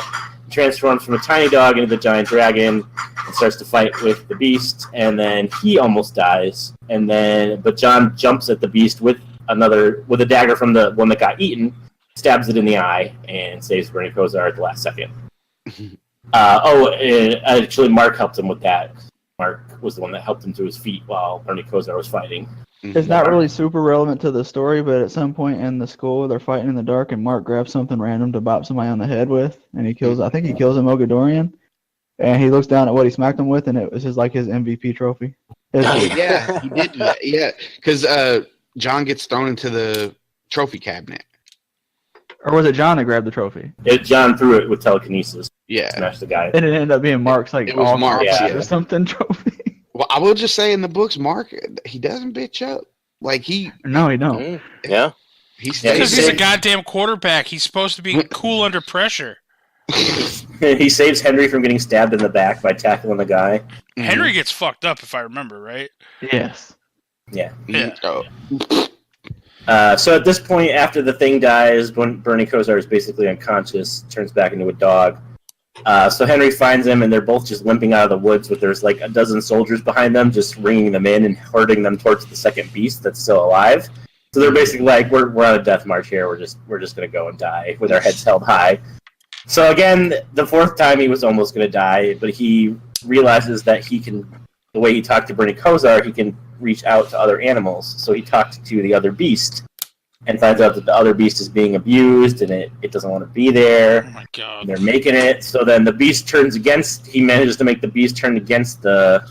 transforms from a tiny dog into the giant dragon, and starts to fight with the beast, and then he almost dies. But John jumps at the beast with a dagger from the one that got eaten, stabs it in the eye, and saves Bernie Kosar at the last second. Actually, Mark helped him with that. Mark was the one that helped him to his feet while Bernie Kosar was fighting. It's not really super relevant to the story, but at some point in the school, they're fighting in the dark, and Mark grabs something random to bop somebody on the head with, and I think he kills a Mogadorian, and he looks down at what he smacked him with, and it was his MVP trophy. Yeah, he did do that. Yeah, because John gets thrown into the trophy cabinet. Or was it John that grabbed the trophy? John threw it with telekinesis. Yeah. Smashed the guy. And it ended up being Mark's It was Mark's, yeah. or something trophy. Well, I will just say in the books, Mark, he doesn't bitch up. Like No, he don't. Yeah. he Yeah, Because stays. he's a goddamn quarterback. He's supposed to be cool under pressure. He saves Henry from getting stabbed in the back by tackling the guy. Henry gets fucked up, if I remember right. Yes. Yeah. Yeah. Oh. So at this point, after the thing dies, when Bernie Kosar is basically unconscious, turns back into a dog. So Henry finds him, and they're both just limping out of the woods, but there's like a dozen soldiers behind them, just ringing them in and herding them towards the second beast that's still alive. So they're basically like, we're on a death march here. We're just gonna go and die with our heads held high. So again, the fourth time he was almost gonna die, but he realizes that the way he talked to Bernie Kosar, he can reach out to other animals. So he talked to the other beast and finds out that the other beast is being abused and it doesn't want to be there. Oh my god. And they're making it. So then the beast he manages to make the beast turn against the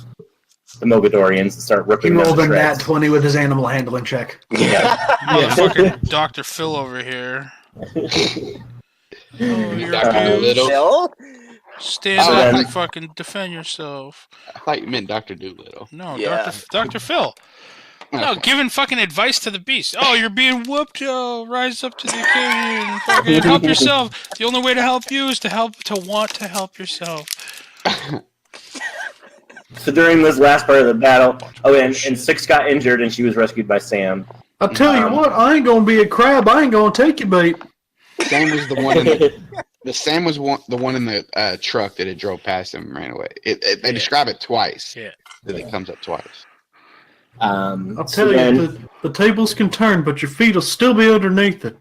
Mogadorians and start He ripping them rolled to a nat shreds. 20 with his animal handling check. Yeah. Motherfucker Dr. Phil over here. Oh, you're Dr. abused. Doolittle. Bill? Stand Oh, up then- and fucking defend yourself. I thought you meant Dr. Doolittle. No, Yeah. Dr. Phil. No, giving fucking advice to the beast. Oh, you're being whooped. Oh, rise up to the occasion. Fucking help yourself. The only way to help you is to want to help yourself. So during this last part of the battle, and Six got injured and she was rescued by Sam. I'll tell you what, I ain't gonna be a crab. I ain't gonna take your bait. Sam was the one Sam was the one in the truck that had drove past him and ran away. They describe it twice. Yeah. That it comes up twice. I'll tell you, the tables can turn, but your feet will still be underneath it.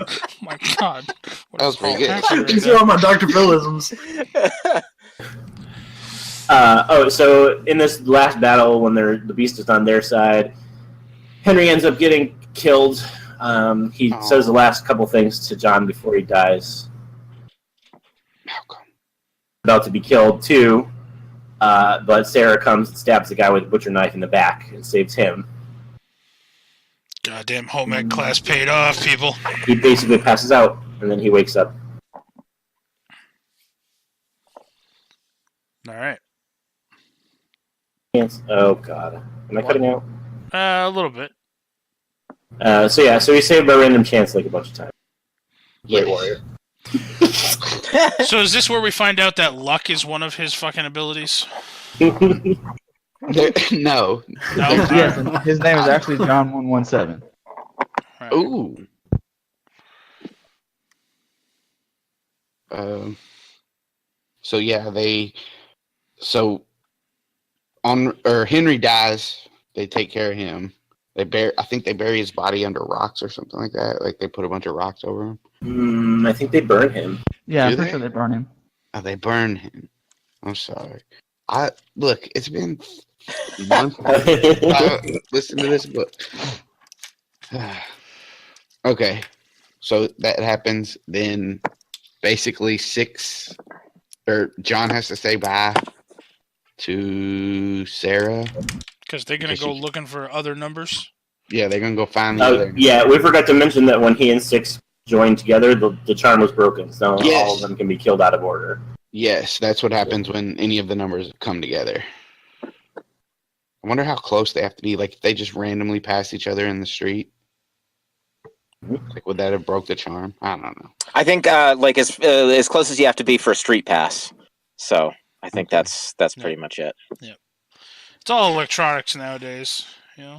Oh my god. What That was is pretty all good. happening right These now? are all my Dr. Philisms. So in this last battle, when the beast is on their side, Henry ends up getting killed. He says the last couple things to John before he dies. Malcom. About to be killed too, but Sarah comes and stabs the guy with a butcher knife in the back and saves him. Goddamn home ec class paid off, people. He basically passes out, and then he wakes up. Alright. Oh god, am I cutting out? A little bit. So he's saved by random chance like a bunch of times. Great Yes. warrior. So is this where we find out that luck is one of his fucking abilities? No. No? Yes, and his name is actually John 117. Alright. Ooh. So yeah, Henry dies. They take care of him. I think they bury his body under rocks or something like that. Like they put a bunch of rocks over him. I think they burn him. Yeah, Do I'm pretty they? sure they burn him. Oh, they burn him. I'm sorry. Look. It's been months. Listen to this book. Okay, so that happens. Then basically John has to say bye to Sarah. Because they're going to go looking for other numbers. Yeah, they're gonna go find the other. Yeah, we forgot to mention that when he and Six joined together, the charm was broken, so all of them can be killed out of order. Yes, that's what happens when any of the numbers come together. I wonder how close they have to be. Like, if they just randomly pass each other in the street, like, would that have broke the charm? I don't know. I think as close as you have to be for a street pass. So I think that's pretty much it. Yeah, it's all electronics nowadays. You know.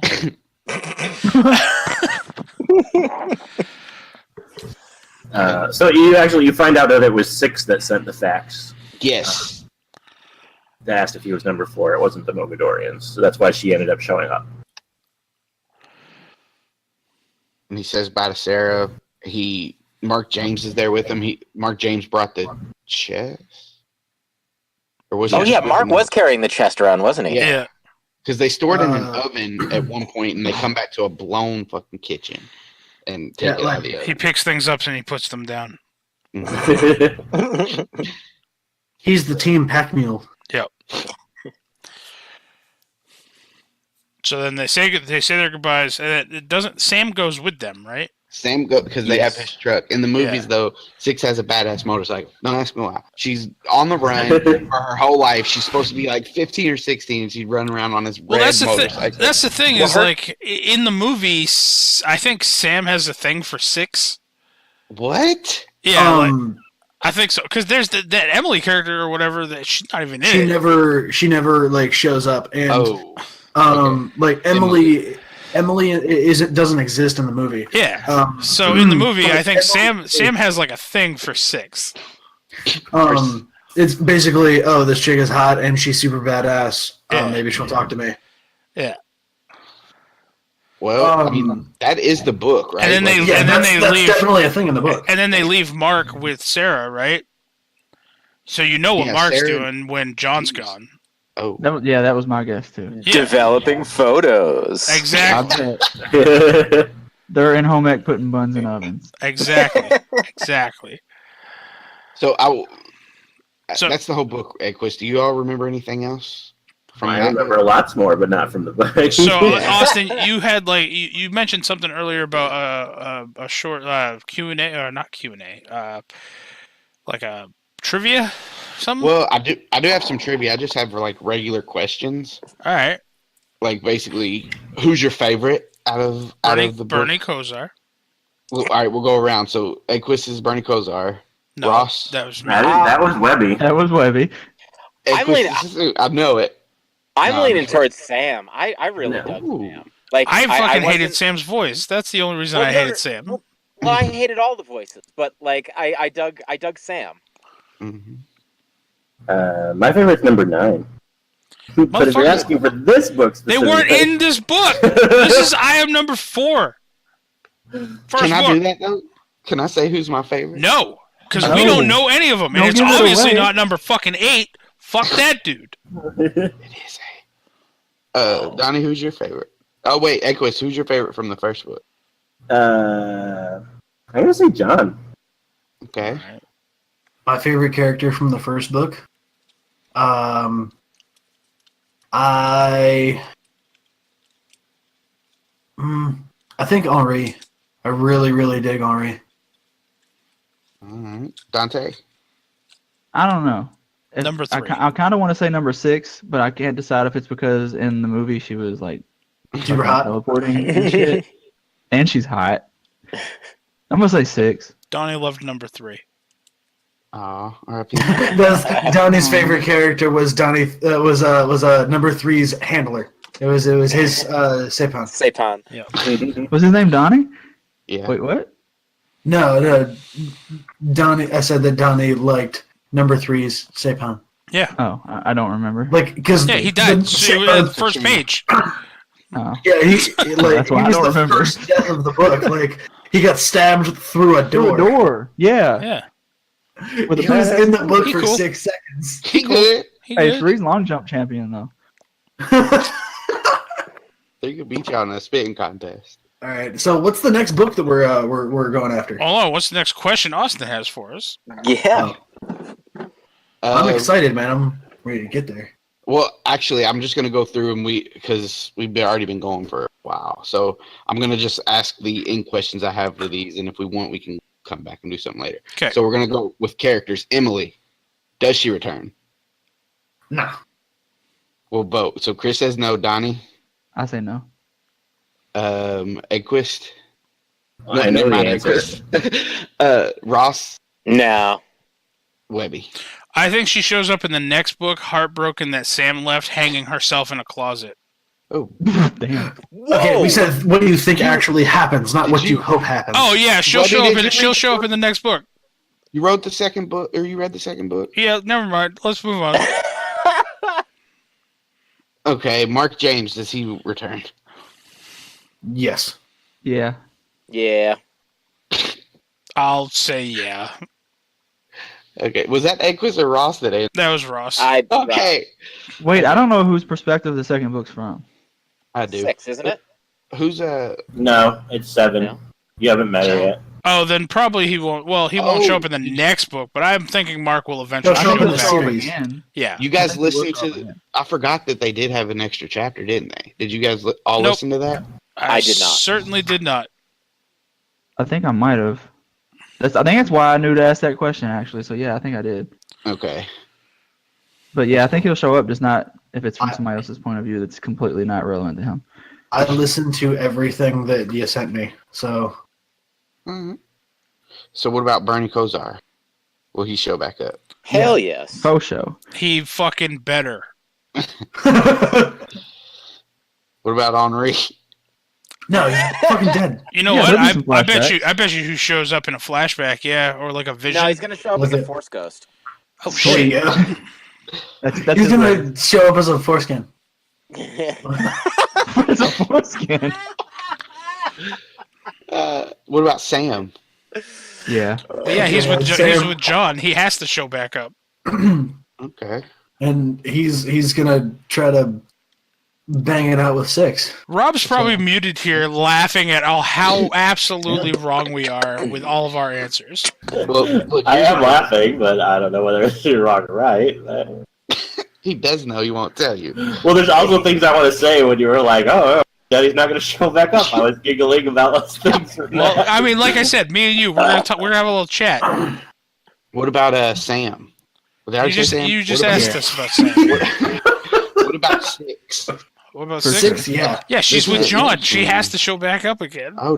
So you find out that it was Six that sent the fax. Yes. They asked if he was number 4. It wasn't the Mogadorians, so that's why she ended up showing up. And he says bye to Sarah. Mark James is there with him. Mark James brought the chest. Or was Oh yeah, Mark was carrying the chest around, wasn't he? Yeah. Because they stored it in an oven at one point, and they come back to a blown fucking kitchen and take it out of the oven. He picks things up and he puts them down. He's the team pack mule. Yep. So then they say their goodbyes, and it doesn't. Sam goes with them, right? Sam go because they have his truck. In the movies, though, Six has a badass motorcycle. Don't ask me why. She's on the run for her whole life. She's supposed to be like 15 or 16. She'd run around on this red motorcycle. That's the thing is, like, in the movie, I think Sam has a thing for Six. What? Yeah, I think so. Because there's that Emily character or whatever that she's not even in it. She never like shows up, and okay. like Emily doesn't exist in the movie. Yeah. So in the movie, I think Sam has like a thing for Six. It's basically, this chick is hot and she's super badass. Maybe she'll talk to me. Yeah. Well, I mean, that is the book, right? And then that's leave. Definitely a thing in the book. And then they leave Mark with Sarah, right? So you know what Mark's doing when John's gone. Oh. That was my guess too. Yeah. Developing photos. Exactly. They're in home ec putting buns in ovens. Exactly. So that's the whole book, Equus. Do you all remember anything else? I remember lots more, but not from the book. So, Austin, you had you mentioned something earlier about a short Q&A, or not Q&A, like a trivia, something. Well, I do have some trivia. I just have like regular questions. All right. Like basically, who's your favorite out of the book? Bernie Kosar. Well, all right, we'll go around. So, Equus is Bernie Kosar. No, Ross. that was me. That was Webby. That was Webby. I know it. I'm leaning towards Sam. I really dug Sam. Like I fucking hated Sam's voice. That's the only reason I hated Sam. Well, I hated all the voices, but like I dug Sam. Mm-hmm. My favorite's number 9. But if you're asking for this book they specifically, weren't in this book. This is I am number 4. Can I do that though? Can I say who's my favorite? No, because we don't know any of them, and it's obviously not number fucking 8. Fuck that dude. It is 8. Donnie, who's your favorite? Oh wait, Equus, who's your favorite from the first book? I'm gonna say John. Okay. My favorite character from the first book. I think Henri. I really, really dig Henri. All right. Dante? I don't know. Number 3. I kind of want to say number 6, but I can't decide if it's because in the movie she was like Super hot. teleporting and shit, and she's hot. I'm gonna say 6. Donnie loved number 3. Aw, R.I.P. Donnie's favorite character was number 3's handler. It was his Sepan. Sepan. Yeah. Was his name Donnie? Yeah. Wait, what? No, Donnie. I said that Donnie liked number 3's Sepan. Yeah. Oh, I don't remember. Like, because Yeah, he died. It was the first page. Oh. Yeah, like, That's why he I was don't the remember. first death of the book. Like, he got stabbed through a Through door. a door. Yeah. Yeah. With a He was badass in the gun. book He for cool. 6 seconds. He good. He Hey, good. Shree's long jump champion though. They could beat you on a spitting contest. All right. So, what's the next book that we're going after? Hold on, what's the next question Austin has for us? Yeah. I'm excited, man. I'm ready to get there. Well, actually, I'm just gonna go through and because we've already been going for a while, so I'm gonna just ask the in questions I have for these, and if we want, we can come back and do something later. Okay. So we're gonna go with characters. Emily, does she return? No. We'll vote. So Chris says no. Donnie, I say no. Eggquist. I know never the mind, answer. Eggquist. Ross, No. Webby. I think she shows up in the next book, heartbroken that Sam left, hanging herself in a closet. Oh, Damn. Okay, we said what do you think actually happens, not Did what you- you hope happens. Oh yeah, she'll Webby, show did up. you She'll read show the up in the next book. you wrote the second book, or you read the second book? Yeah, never mind. Let's move on. Okay, Mark James, does he return? Yes. Yeah. Yeah. I'll say yeah. Okay, was that Eggquist or Ross that answered? That was Ross. Okay, Wait, I don't know whose perspective the second book's from. I do. 6, isn't it? Who's No, it's 7. No. You haven't met her yet. Oh, then probably he won't. Well, he won't show Oh. up in the next book, but I'm thinking Mark will eventually He'll show show up up in in the the back. series. Again. Yeah. you guys I think he listened will show up to? again. I forgot that they did have an extra chapter, didn't they? Did you guys all Nope. listen to that? I did not. Certainly did not. I think I might have. I think that's why I knew to ask that question actually. So yeah, I think I did. Okay. But yeah, I think he'll show up, just not if it's from somebody else's point of view that's completely not relevant to him. I listened to everything that you sent me, so Mhm. So what about Bernie Kosar? Will he show back up? Hell yes. Faux show. He fucking better. What about Henri? no, he's fucking dead. You know Yeah, what? there'll be some I bet flashbacks. you. I bet you who shows up in a flashback. Yeah, or like a vision. No, he's gonna show up as Was a it- Force Ghost. Oh There you shit! go. That's He's his way. gonna show up as a foreskin. It's a foreskin. What about Sam? Yeah. But yeah, he's with Sam. he's with John. He has to show back up. Okay. And he's gonna try to bang it out with 6. Rob's probably muted here, laughing at how absolutely wrong we are with all of our answers. Well, look, I here's am what- laughing, but I don't know whether you're wrong or right. He does know. He won't tell you. Well, there's also things I want to say when you were like, "Oh, Daddy's not going to show back up." I was giggling about those things. Well, I mean, like I said, me and you, we're gonna have a little chat. What about Sam? Did I already say Sam? You just What about- asked us about Sam. What about 6? What about For 6? 6, yeah. Yeah, she's Isn't with it- John. She has to show back up again. Oh,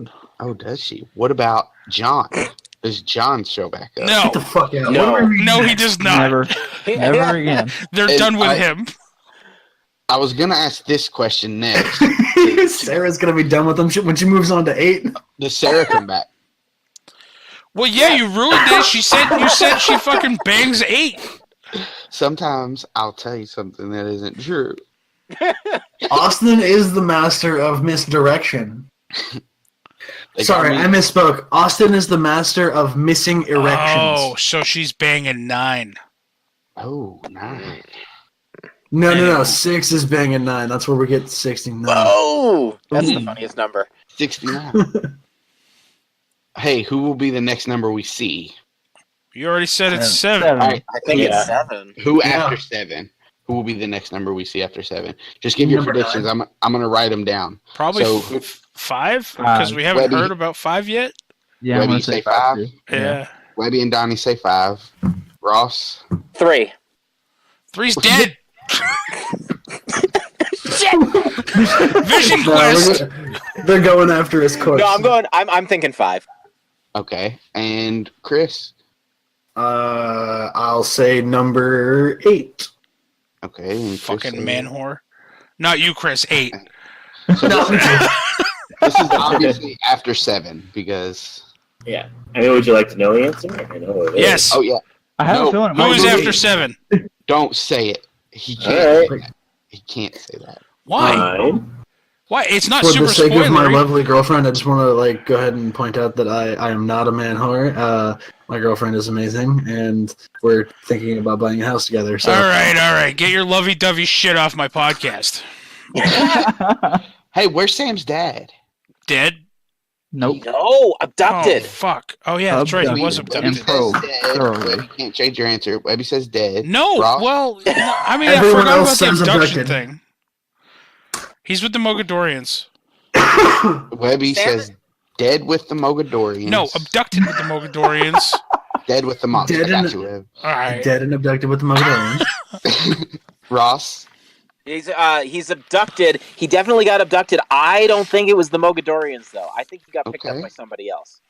does she? What about John? Does John show back up? No, Get the fuck out. No. What are we no, he next? does not. Never. Never again. They're And done with I- him. I was gonna ask this question next. Sarah's gonna be done with them when she moves on to 8. Does Sarah come back? Well, yeah, you ruined it. You said she fucking bangs 8. Sometimes I'll tell you something that isn't true. Austin is the master of misdirection. They Sorry, got I me- misspoke. Austin is the master of missing erections. Oh, so she's banging 9. Oh, nice. No. 6 is banging 9. That's where we get 69. Oh, that's the Mm. funniest number. 69. Hey, who will be the next number we see? You already said it's 7. 7. All right, I think Yeah. it's 7. who Yeah. after 7? Who will be the next number we see after 7? Just give your Number predictions. I'm gonna write them down. Probably So- 5, because we haven't Webby- heard about 5 yet. Yeah, I'm Webby, gonna you say say 5? 5 too. Yeah. Webby and Donnie say 5. Ross? 3. 3's dead. Vision No, Quest. they're going after his corpse. No, I'm thinking 5. Okay. And Chris? I'll say number 8. Okay. And Chris Fucking says- man whore. Not you, Chris. 8. So this is obviously after 7 because. Yeah. I mean, would you like to know the answer? I know what it is. Yes. Oh yeah. I have No, a feeling it Who might is be after 8. 7? Don't say it. He All can't. right. Say that. He can't say that. Why? 9. Why? It's not For super the sake of my spoilery. lovely girlfriend, I just want to go ahead and point out that I am not a man whore. My girlfriend is amazing, and we're thinking about buying a house together. So All right. Get your lovey-dovey shit off my podcast. Hey, where's Sam's dad? Dead? Nope. No, abducted. Oh, fuck. Oh, yeah, that's right. He was Abducted. abducted. And probed Dead. thoroughly. Webby can't change your answer. Webby says dead. No, Ross? well, no, I mean, I Everyone forgot else about the says abduction abducted. thing. He's with the Mogadorians. Webby Sam- says dead with the Mogadorians. No, abducted with the Mogadorians. Dead with the monster. Dead I got in- you, Web. All right. dead and abducted with the Mogadorians. Ross. He's abducted. He definitely got abducted. I don't think it was the Mogadorians though. I think he got picked Okay. up by somebody else.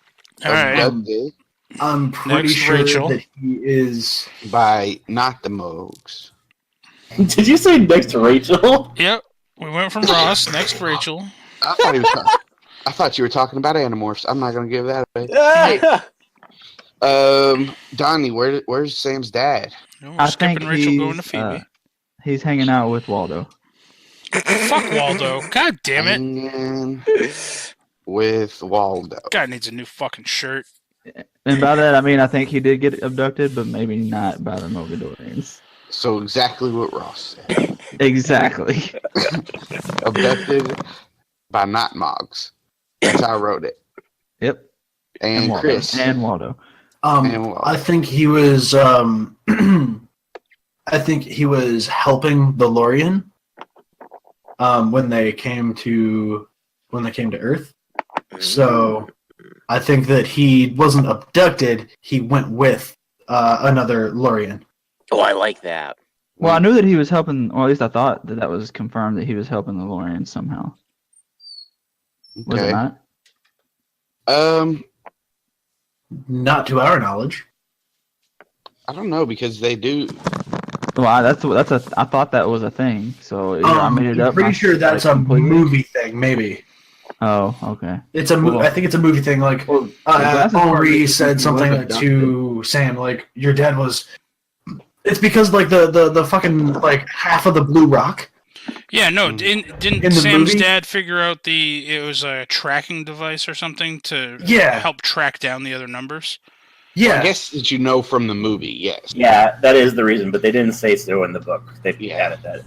All right. Abducted I'm pretty Next, sure Rachel. that he is. by not the Mogs. Did you say next to Rachel? Yep. We went from Ross. Next, Rachel. I thought he was I thought you were talking about Animorphs. I'm not gonna give that away. Donnie, where's Sam's dad? No, we're I skipping think Rachel going to he's, Phoebe. he's hanging out with Waldo. Fuck Waldo. God damn it. Hanging with Waldo. Guy needs a new fucking shirt. And by that, I mean, I think he did get abducted, but maybe not by the Mogadorians. So exactly what Ross said. Exactly. Abducted by not Mogs. That's how I wrote it. Yep. And Waldo. Chris. And Waldo. And Waldo. I think he was. I think he was helping the Lorian when they came to Earth. So I think that he wasn't abducted. He went with another Lorian. Oh, I like that. Well, I knew that he was helping, or at least I thought that was confirmed that he was helping the Lorians somehow. Was it Okay. not? Not to our knowledge. I don't know because they do. Well, I thought that was a thing. So either I made it I'm up. pretty sure that's a completely. movie thing. Maybe Oh, okay. it's a movie. Well- I think it's a movie thing. Like Well, that's the part Henri that said he something was like abducted. to Sam, like your dad was. It's because like the fucking like half of the blue rock. Yeah, no, didn't In the Sam's movie? dad figure out it was a tracking device or something to Yeah. help track down the other numbers? Yeah, I guess that you know from the movie, yes. Yeah, that is the reason, but they didn't say so in the book. They added that.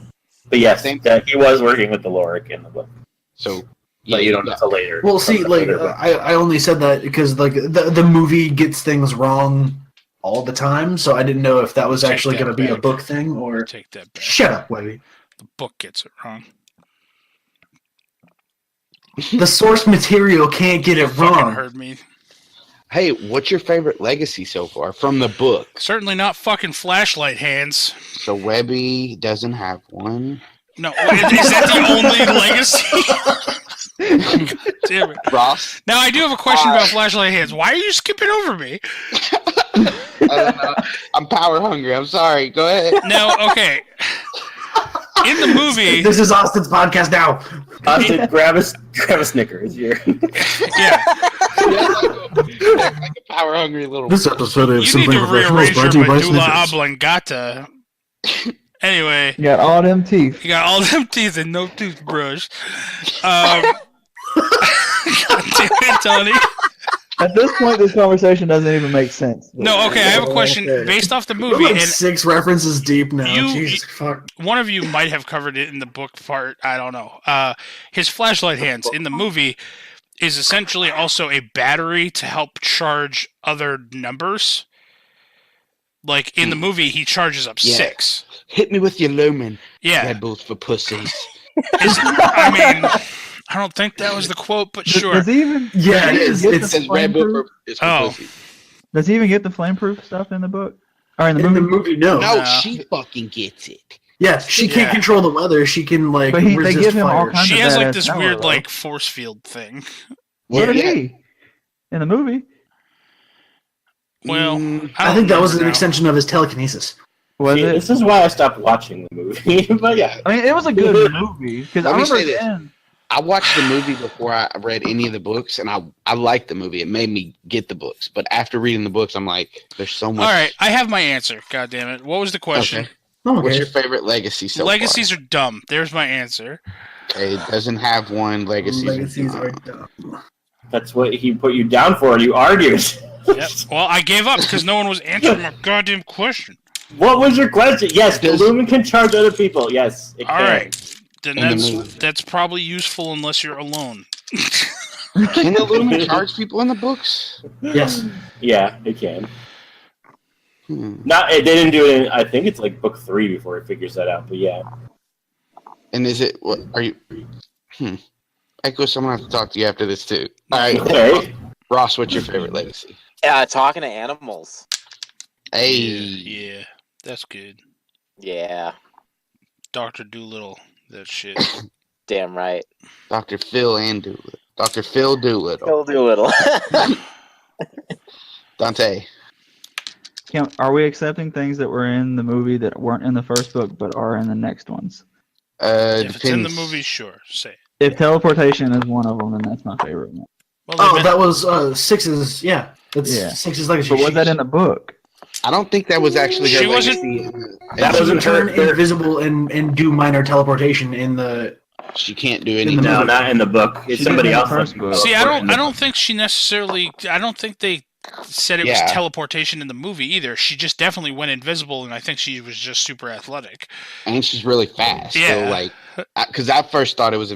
But yes, Same- he was working with the Lorik in the book. So But you don't know until later. Well, see, From the like later book. I only said that because like the movie gets things wrong all the time, so I didn't know if that was Take actually that going to be a back. book thing or. Take that back. Shut up, Webby. The book gets it wrong. The source material can't get it Fucking wrong. heard me. hey, what's your favorite legacy so far from the book? Certainly not fucking flashlight hands. So Webby doesn't have one. No, is that the only legacy? God damn it. Ross? Now I do have a question about flashlight hands. Why are you skipping over me? I don't know. I'm power hungry. I'm sorry. Go ahead. Now, okay. In the movie, This is Austin's podcast now. Austin, grab a Snickers. Here. yeah, like a power hungry little. This episode of you need Simply to Professionals rearrange your brought to you by medulla Snickers. oblongata. Anyway, You got all them teeth. you got all them teeth and no toothbrush. God damn it, Tony. At this point, this conversation doesn't even make sense. No, okay, I have a question Okay. based off the We're movie, like and 6 references deep now. You- Jesus fuck. one of you might have covered it in the book part. I don't know. His flashlight hands in the movie is essentially also a battery to help charge other numbers. Like in the movie, he charges up Yeah. 6. Hit me with your lumen. Yeah, Red Bulls for pussies. I mean, I don't think that was the quote, but sure. Does he even? Yeah, it is. Get It the says Red Bull flameproof? is for Oh. pussies. Does he even get the flameproof stuff in the book? Or in the In the movie? movie, no. No, No. she fucking gets it. Yeah, she can't Yeah. control the weather. She can like But they resist give him all fire. kinds She of has like badass this power, weird though. like force field thing. So did Yeah. he? In the movie? Well, Mm, I think that was an extension. extension of his telekinesis. Was See, it? this is why I stopped watching the movie. But yeah, I mean, it was a good movie because I Let me remember say this. then. I watched the movie before I read any of the books, and I liked the movie. It made me get the books. But after reading the books, I'm like, there's so much. All right, I have my answer. God damn it! What was the question? Okay. What's your favorite legacy so Legacies are dumb. There's my answer. far? Okay, it doesn't have one. Legacies are dumb. That's what he put you down for, and you argued. Yep. Well, I gave up because no one was answering my goddamn question. What was your question? Yes, the Lumen can charge other people. Yes, it All can. right. Then that's probably useful unless you're alone. Can the Lumen charge people in the books? Yes. Yeah, it can. They didn't do it in, I think it's like book 3 before it figures that out, but yeah. And is it, what are you, Echo, someone have to talk to you after this too. All right. Okay. Ross, what's your favorite legacy? Talking to animals. Hey. Yeah, that's good. Yeah. Dr. Doolittle, that shit. Damn right. Dr. Phil and Doolittle. Dr. Phil Doolittle. Phil Doolittle. Dante. Are we accepting things that were in the movie that weren't in the first book but are in the next ones? If it's in the movie, sure, say it. If teleportation is one of them, then that's my favorite one. Well, That was 6's. Yeah, that's 6's legacy. But was that in the book? I don't think that was actually her She wasn't- legacy. That wasn't turn invisible and do minor teleportation in the. She can't do the anything. No, not in the book. It's She somebody did in the else. first that- book. See, I don't think she necessarily. I don't think they said it was Yeah. teleportation in the movie either. She just definitely went invisible, and I think she was just super athletic. And she's really fast. Yeah. So, like, because I first thought it was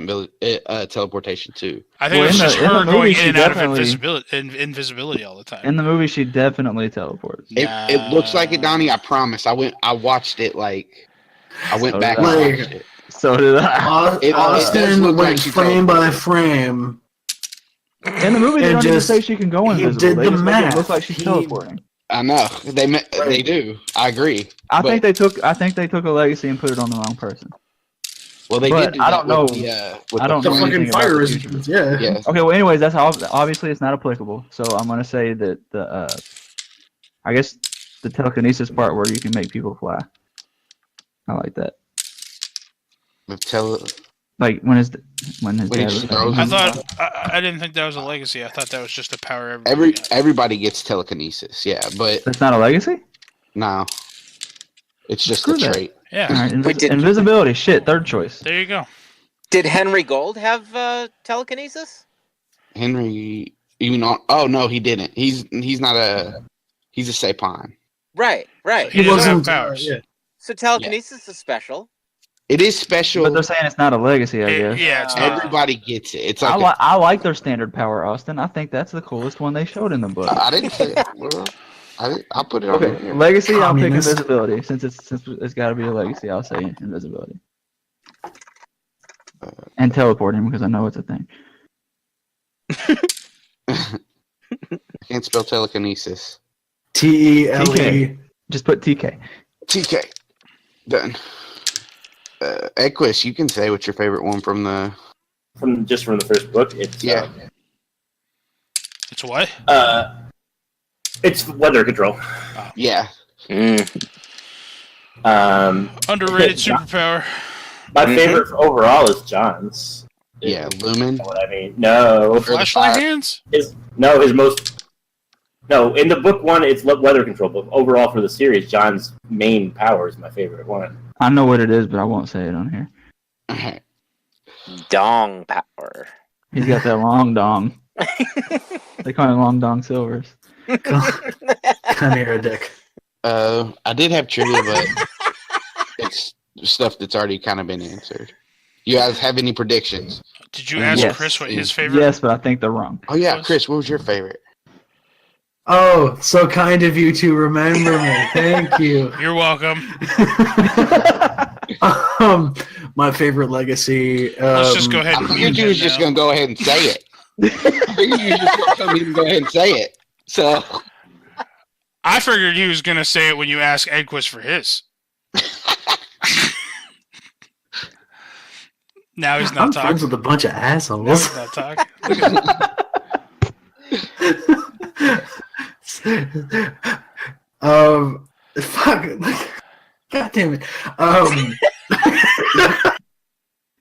teleportation too. I think Well, it was in just the- in her the movie, going she in and out of definitely- invisibility all the time. In the movie, she definitely teleports. It looks like it, Donnie. I promise. I watched it like. I went So back did and I. watched it. So did I. It does Austin look went like she frame by teleported. frame. In the movie, they And don't even just- say she can go he invisible. did They the just make it math. look like she's He- teleporting. I know they do. I agree. I But- think they took a legacy and put it on the wrong person. Well, they but did. Do I that don't with know. with I don't The know flame. anything fucking about fire the resistance. future. Yeah. Yes. Okay, well, anyways, that's obviously it's not applicable. So I'm gonna say that I guess the telekinesis part where you can make people fly. I like that. Like when his dad just was throws I him. thought I didn't think that was a legacy. I thought that was just a power everybody got. Everybody gets telekinesis. Yeah, but That's not a legacy. no, it's just Screw a that. trait. All Yeah, right, Wait, did- invisibility. Shit, third choice. there you go. Did Henry Gold have telekinesis? Henry, you know? Oh no, he didn't. He's not a. He's a Sapon. Right. He doesn't have powers. Yeah. So telekinesis is special. It is special. But they're saying it's not a legacy. I guess. Yeah, it's not. Everybody gets it. It's like I like their standard power, Austin. I think that's the coolest one they showed in the book. I didn't say. Well, I'll put it on Okay, here. legacy. I'll pick Communist. invisibility since it's got to be a legacy. I'll say invisibility and teleporting because I know it's a thing. I can't spell telekinesis. TELE. Just put TK. TK. Done. Equus, you can say what's your favorite one from the. From the first book. It's Yeah. It's what? It's weather control. Yeah. Underrated John- superpower. My favorite overall is John's. Yeah. Lumen. You know what I mean? No. Flashlight hands? His most. No, in the book one, it's weather control. But overall, for the series, John's main power is my favorite one. I know what it is, but I won't say it on here. Alright. Dong power. He's got that long dong. They call him long dong silvers. Come here, dick. I did have trivia, but it's stuff that's already kind of been answered. You guys have any predictions? Did you ask Yes. Chris what his favorite? Yes, but I think they're wrong. Oh yeah, Was- Chris, what was your favorite? Oh, so kind of you to remember me. Thank you. You're welcome. My favorite legacy. Let's just go ahead I and figured mute you him was just now. gonna go ahead and say it. I figured you was just gonna come in and go ahead and say it. So I figured he was gonna say it when you asked Edquist for his. Now he's I'm not friends talking. with a bunch of Now assholes. he's not talking. Look at Fuck. God damn it.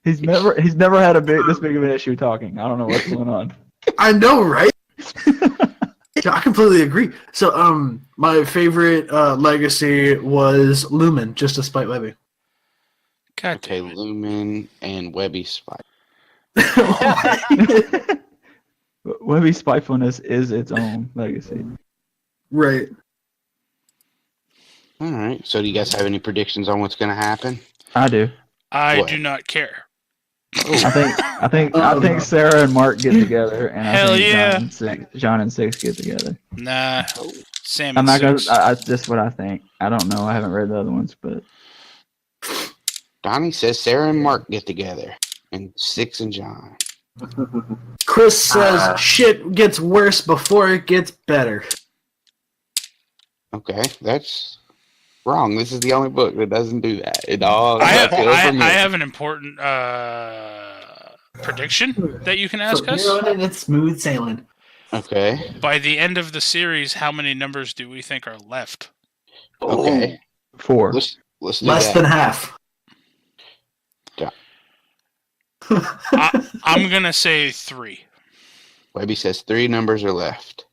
He's never had this big of an issue talking. I don't know what's going on. I know, right? Talk completely agree. So, my favorite legacy was Lumen, just to spite Webby. God Okay, damn it. Lumen and Webby Spike. Webby spitefulness is its own legacy. Right. All right. So, do you guys have any predictions on what's going to happen? I do. I What? do not care. I think Sarah and Mark get together, and I Hell think yeah. John and Six get together. Nah. Sam I'm and not gonna. Six. That's just what I think. I don't know. I haven't read the other ones, but Donnie says Sarah and Mark get together, and Six and John. Chris says shit gets worse before it gets better. Okay, that's wrong. This is the only book that doesn't do that. It all I I have an important prediction that you can ask From us. here on in, it's smooth sailing. Okay. By the end of the series, how many numbers do we think are left? Okay. 4. Let's do Less that. than half. I'm gonna say 3. Webby says 3 numbers are left.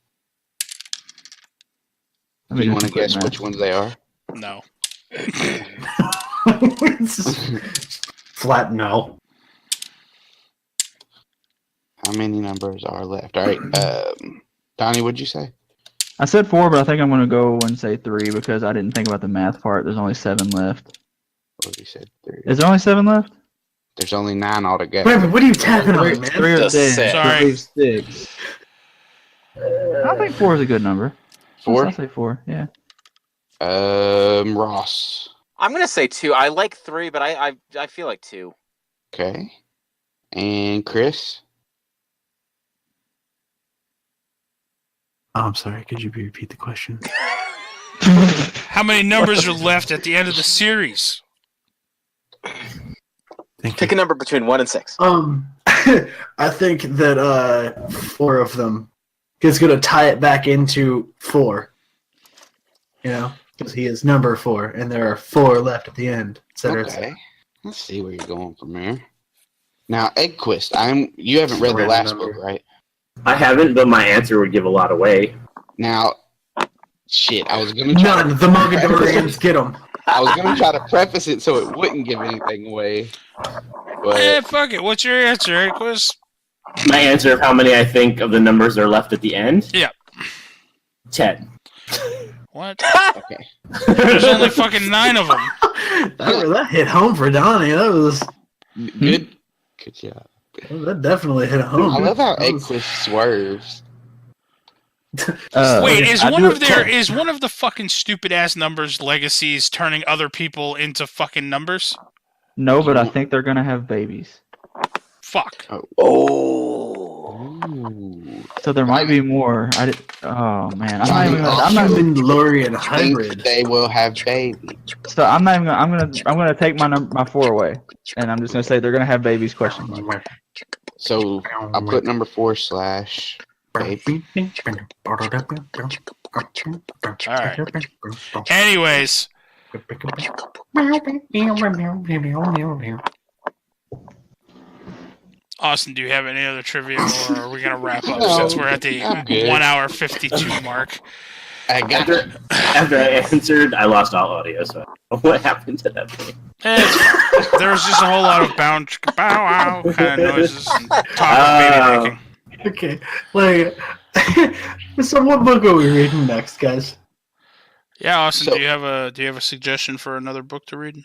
Let Do me you do want to some quick guess math. which ones they are? No. It's just flat no. How many numbers are left? All right. Donnie, what'd you say? I said 4, but I think I'm gonna go and say 3 because I didn't think about the math part. There's only 7 left. Webby said 3. Is there only 7 left? There's only 9 altogether. Wait, what are you tapping on, man? 3 are Just dead. six. So Sorry. it leaves 6. I think 4 is a good number. 4? I'll say 4. Yeah. Ross. I'm gonna say 2. I like 3, but I feel like 2. Okay. And Chris? Oh, I'm sorry. Could you repeat the question? How many numbers are left at the end of the series? Thank Pick a number between 1 and 6. I think that 4 of them is going to tie it back into 4. You know, because he is number 4, and there are 4 left at the end, etc. Okay. Let's see where you're going from here. Now, Eggquist, you haven't read the Random last number. book, right? I haven't, but my answer would give a lot away. Now, shit, I was gonna try None. The Mogadorians get them. I was gonna try to preface it so it wouldn't give anything away. But Fuck it. What's your answer, Aquis? My answer of how many I think of the numbers are left at the end? Yeah. 10. What? okay. There's only fucking 9 of them. That hit home for Donnie. Good job. That definitely hit home. I love how That was- Eggquist swerves. Wait, okay, is I one do of it- is one of the fucking stupid ass numbers legacies turning other people into fucking numbers? No, but I think they're gonna have babies. Fuck. Oh. Ooh. So there might be more. Oh man, I'm not even. Also- I'm not. Mandalorian Think hybrid. they will have babies. So I'm not even. I'm gonna take my 4 away, and I'm just gonna say they're gonna have babies. Question mark. So I'll put number 4 / baby. Anyways, Austin, do you have any other trivia, or are we gonna wrap up No, since we're at the I'm good. 1 hour 52 mark? I got you. After I answered, I lost all audio, so I don't know what happened to that point. There was just a whole lot of bow wow kind of noises and talk of baby making. Okay, so what book are we reading next, guys? Yeah, Austin, So- do you have a suggestion for another book to read?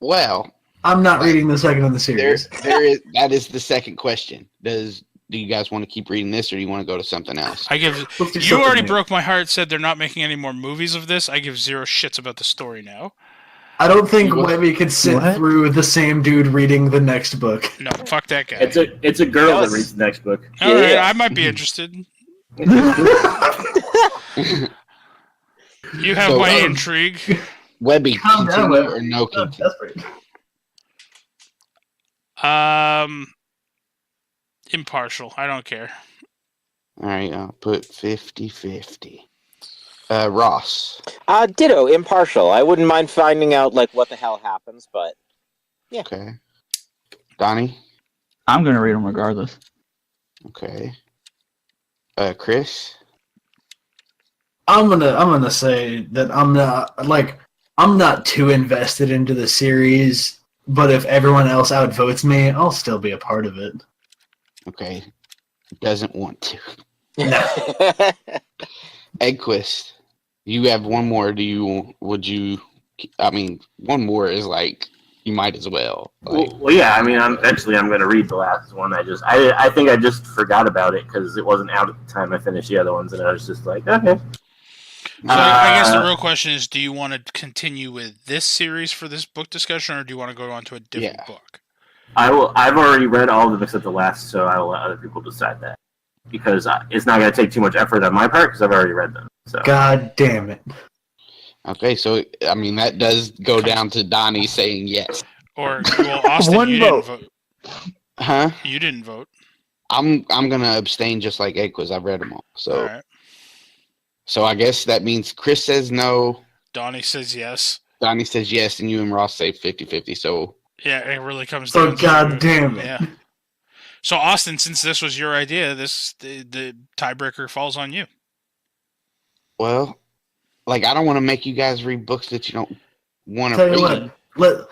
Well, I'm not reading the second in the there series. is that is the second question. Do you guys want to keep reading this, or do you want to go to something else? I give Let's do you something already new. broke my heart. Said they're not making any more movies of this. I give 0 shits about the story now. I don't think You what? Webby could sit What? through the same dude reading the next book. No, fuck that guy. It's a girl Yes. that reads the next book. All right, Yeah. I might be interested. You have So, my intrigue. Webby, Calm down, continue Webby. or no I'm continue? desperate. Impartial. I don't care. All right, I'll put 50-50. Ross. Ditto, impartial. I wouldn't mind finding out what the hell happens, but yeah. Okay. Donnie. I'm gonna read them regardless. Okay. Chris. I'm gonna say that I'm not too invested into the series, but if everyone else outvotes me, I'll still be a part of it. Okay. Doesn't want to. No. Eggquist, you have one more. I mean, one more is like, you might as well. Like, Well, yeah. I mean, eventually I'm going to read the last one. I think I just forgot about it because it wasn't out at the time I finished the other ones, and I was just like, okay. So I guess the real question is, do you want to continue with this series for this book discussion, or do you want to go on to a different book? I've already read all the books at the last, so I will let other people decide that. Because it's not going to take too much effort on my part, because I've already read them. So. God damn it. okay, so, I mean, that does go down to Donnie saying yes. Or, well, Austin, One you vote. didn't vote. Huh? You didn't vote. I'm going to abstain just like Eggquist. I've read them all. So. All right. So I guess that means Chris says no, Donnie says yes. Donnie says yes, and you and Ross say 50-50. So Yeah, it really comes So down to... God damn it. Yeah. So, Austin, since this was your idea, the tiebreaker falls on you. well, like, I don't want to make you guys read books that you don't want to Tell you read. what,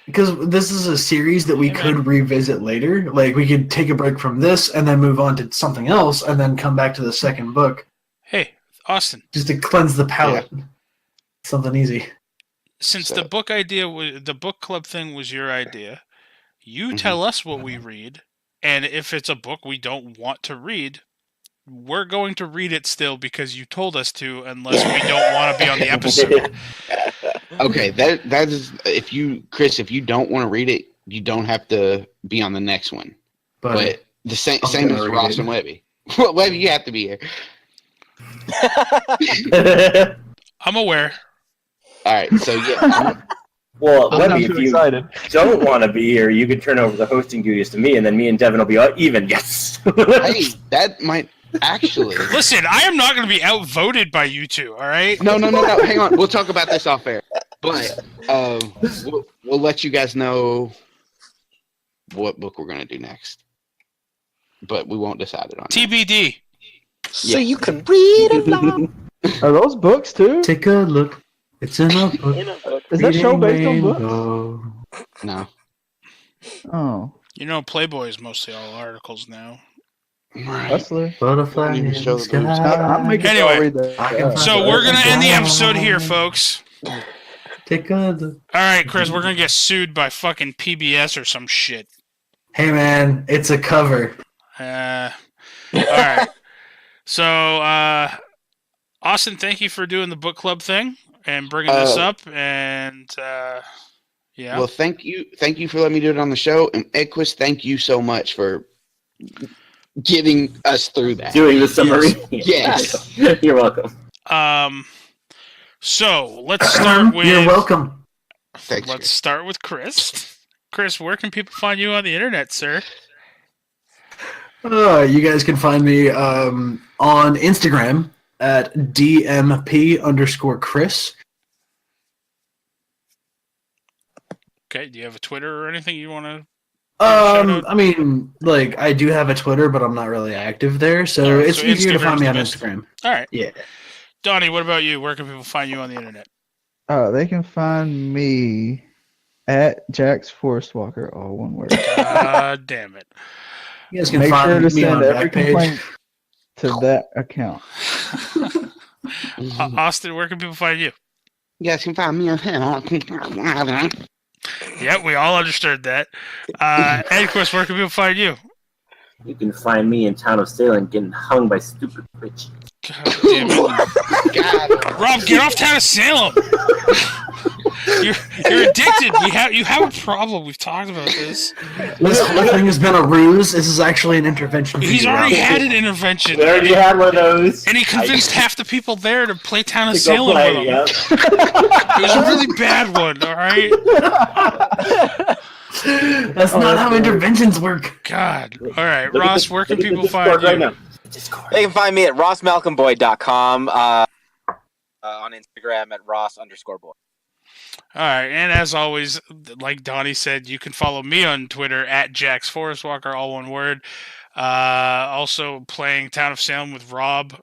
because this is a series that we could revisit later. Like, we could take a break from this and then move on to something else and then come back to the second book. Hey, Austin. Just to cleanse the palate. Yeah. Something easy. Since the book the book club thing was your idea, you tell us what we read, and if it's a book we don't want to read, we're going to read it still because you told us to, unless we don't want to be on the episode. Okay, that is, Chris, if you don't want to read it, you don't have to be on the next one. But the same as Ross and Webby. Webby, you have to be here. I'm aware. All right, so yeah. Well, I'm Webby, not if too you excited. don't want to be here, you can turn over the hosting duties to me, and then me and Devin will be even. Yes. Hey, that might actually. Listen, I am not going to be outvoted by you two. All right? No. Hang on. We'll talk about this off air. But we'll let you guys know what book we're going to do next. But we won't decide it on TBD. So you can read along. Are those books too? Take a look. It's in a book. Is that show based on books? No. Oh. You know, Playboy is mostly all articles now. Right. Hustler. Butterfly Don't even in show the the boobs. sky. I'm making Anyway, y'all read that. So we're going to end the episode here, folks. Take a look. All right, Chris, we're going to get sued by fucking PBS or some shit. Hey, man, it's a cover. All right. So, Austin, thank you for doing the book club thing and bringing this up. And, yeah. Well, thank you for letting me do it on the show. And Equus, thank you so much for getting us through that. Doing the summary. Yes. You're welcome. So let's start with. You're welcome. Thanks, Let's Chris. start with Chris. Chris, where can people find you on the internet, sir? You guys can find me on Instagram at DMP_Chris. Okay, do you have a Twitter or anything you want to? I mean, like, I do have a Twitter, but I'm not really active there, so Alright, it's so easier to find me on Instagram's Instagram. All right. Yeah. Donnie, what about you? Where can people find you on the internet? They can find me at Jax Forest Walker, all one word. God damn it. You guys can Make sure find to me on send every Backpage. complaint to that account. Austin, where can people find you? You guys can find me on Yeah, we all understood that. Edquist, where can people find you? You can find me in town of Salem getting hung by stupid bitches. God damn it. God. Rob, get off Town of Salem. You're addicted. You have a problem. We've talked about this. This whole thing has been a ruse. This is actually an intervention. For He's you, already Rob. had an intervention. We already had one of those. And he convinced half the people there to play Town of To go Salem play, with him. yep. It was a really bad one, all right? That's not how interventions work. God. All right, Look at Ross, the- where can look at the people find Discord you? right now. Discord. They can find me at rossmalcolmboy.com, on Instagram at ross_boy. All right, and as always, like Donnie said, you can follow me on Twitter at Jax Forest Walker, all one word. Also playing Town of Salem with Rob,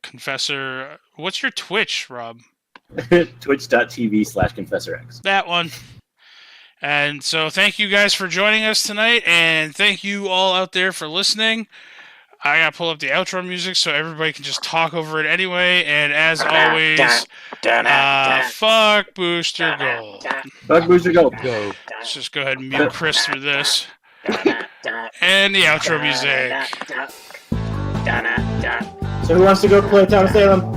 Confessor. What's your Twitch, Rob? Twitch.tv/ConfessorX. That one. And so thank you guys for joining us tonight, and thank you all out there for listening. I gotta pull up the outro music so everybody can just talk over it anyway. And as always, fuck Booster Gold. Fuck Booster Gold. Go. Let's just go ahead and mute Chris through this. And the outro music. So who wants to go play Town of Salem?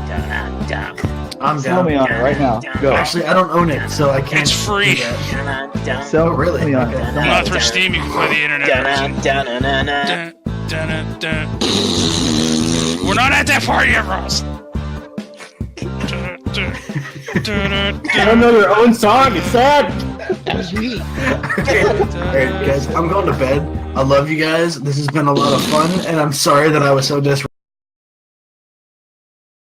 I'm Sell me down. on it right now. Go. Actually, I don't own it, so I can't. It's free. do that. Sell Oh, really? me on Okay. it. Not through Steam, you can play the internet version. Dun. We're not at that part yet, Ross. I don't know your own song. It's sad. That was me. Alright, guys, I'm going to bed. I love you guys. This has been a lot of fun, and I'm sorry that I was so disrespectful.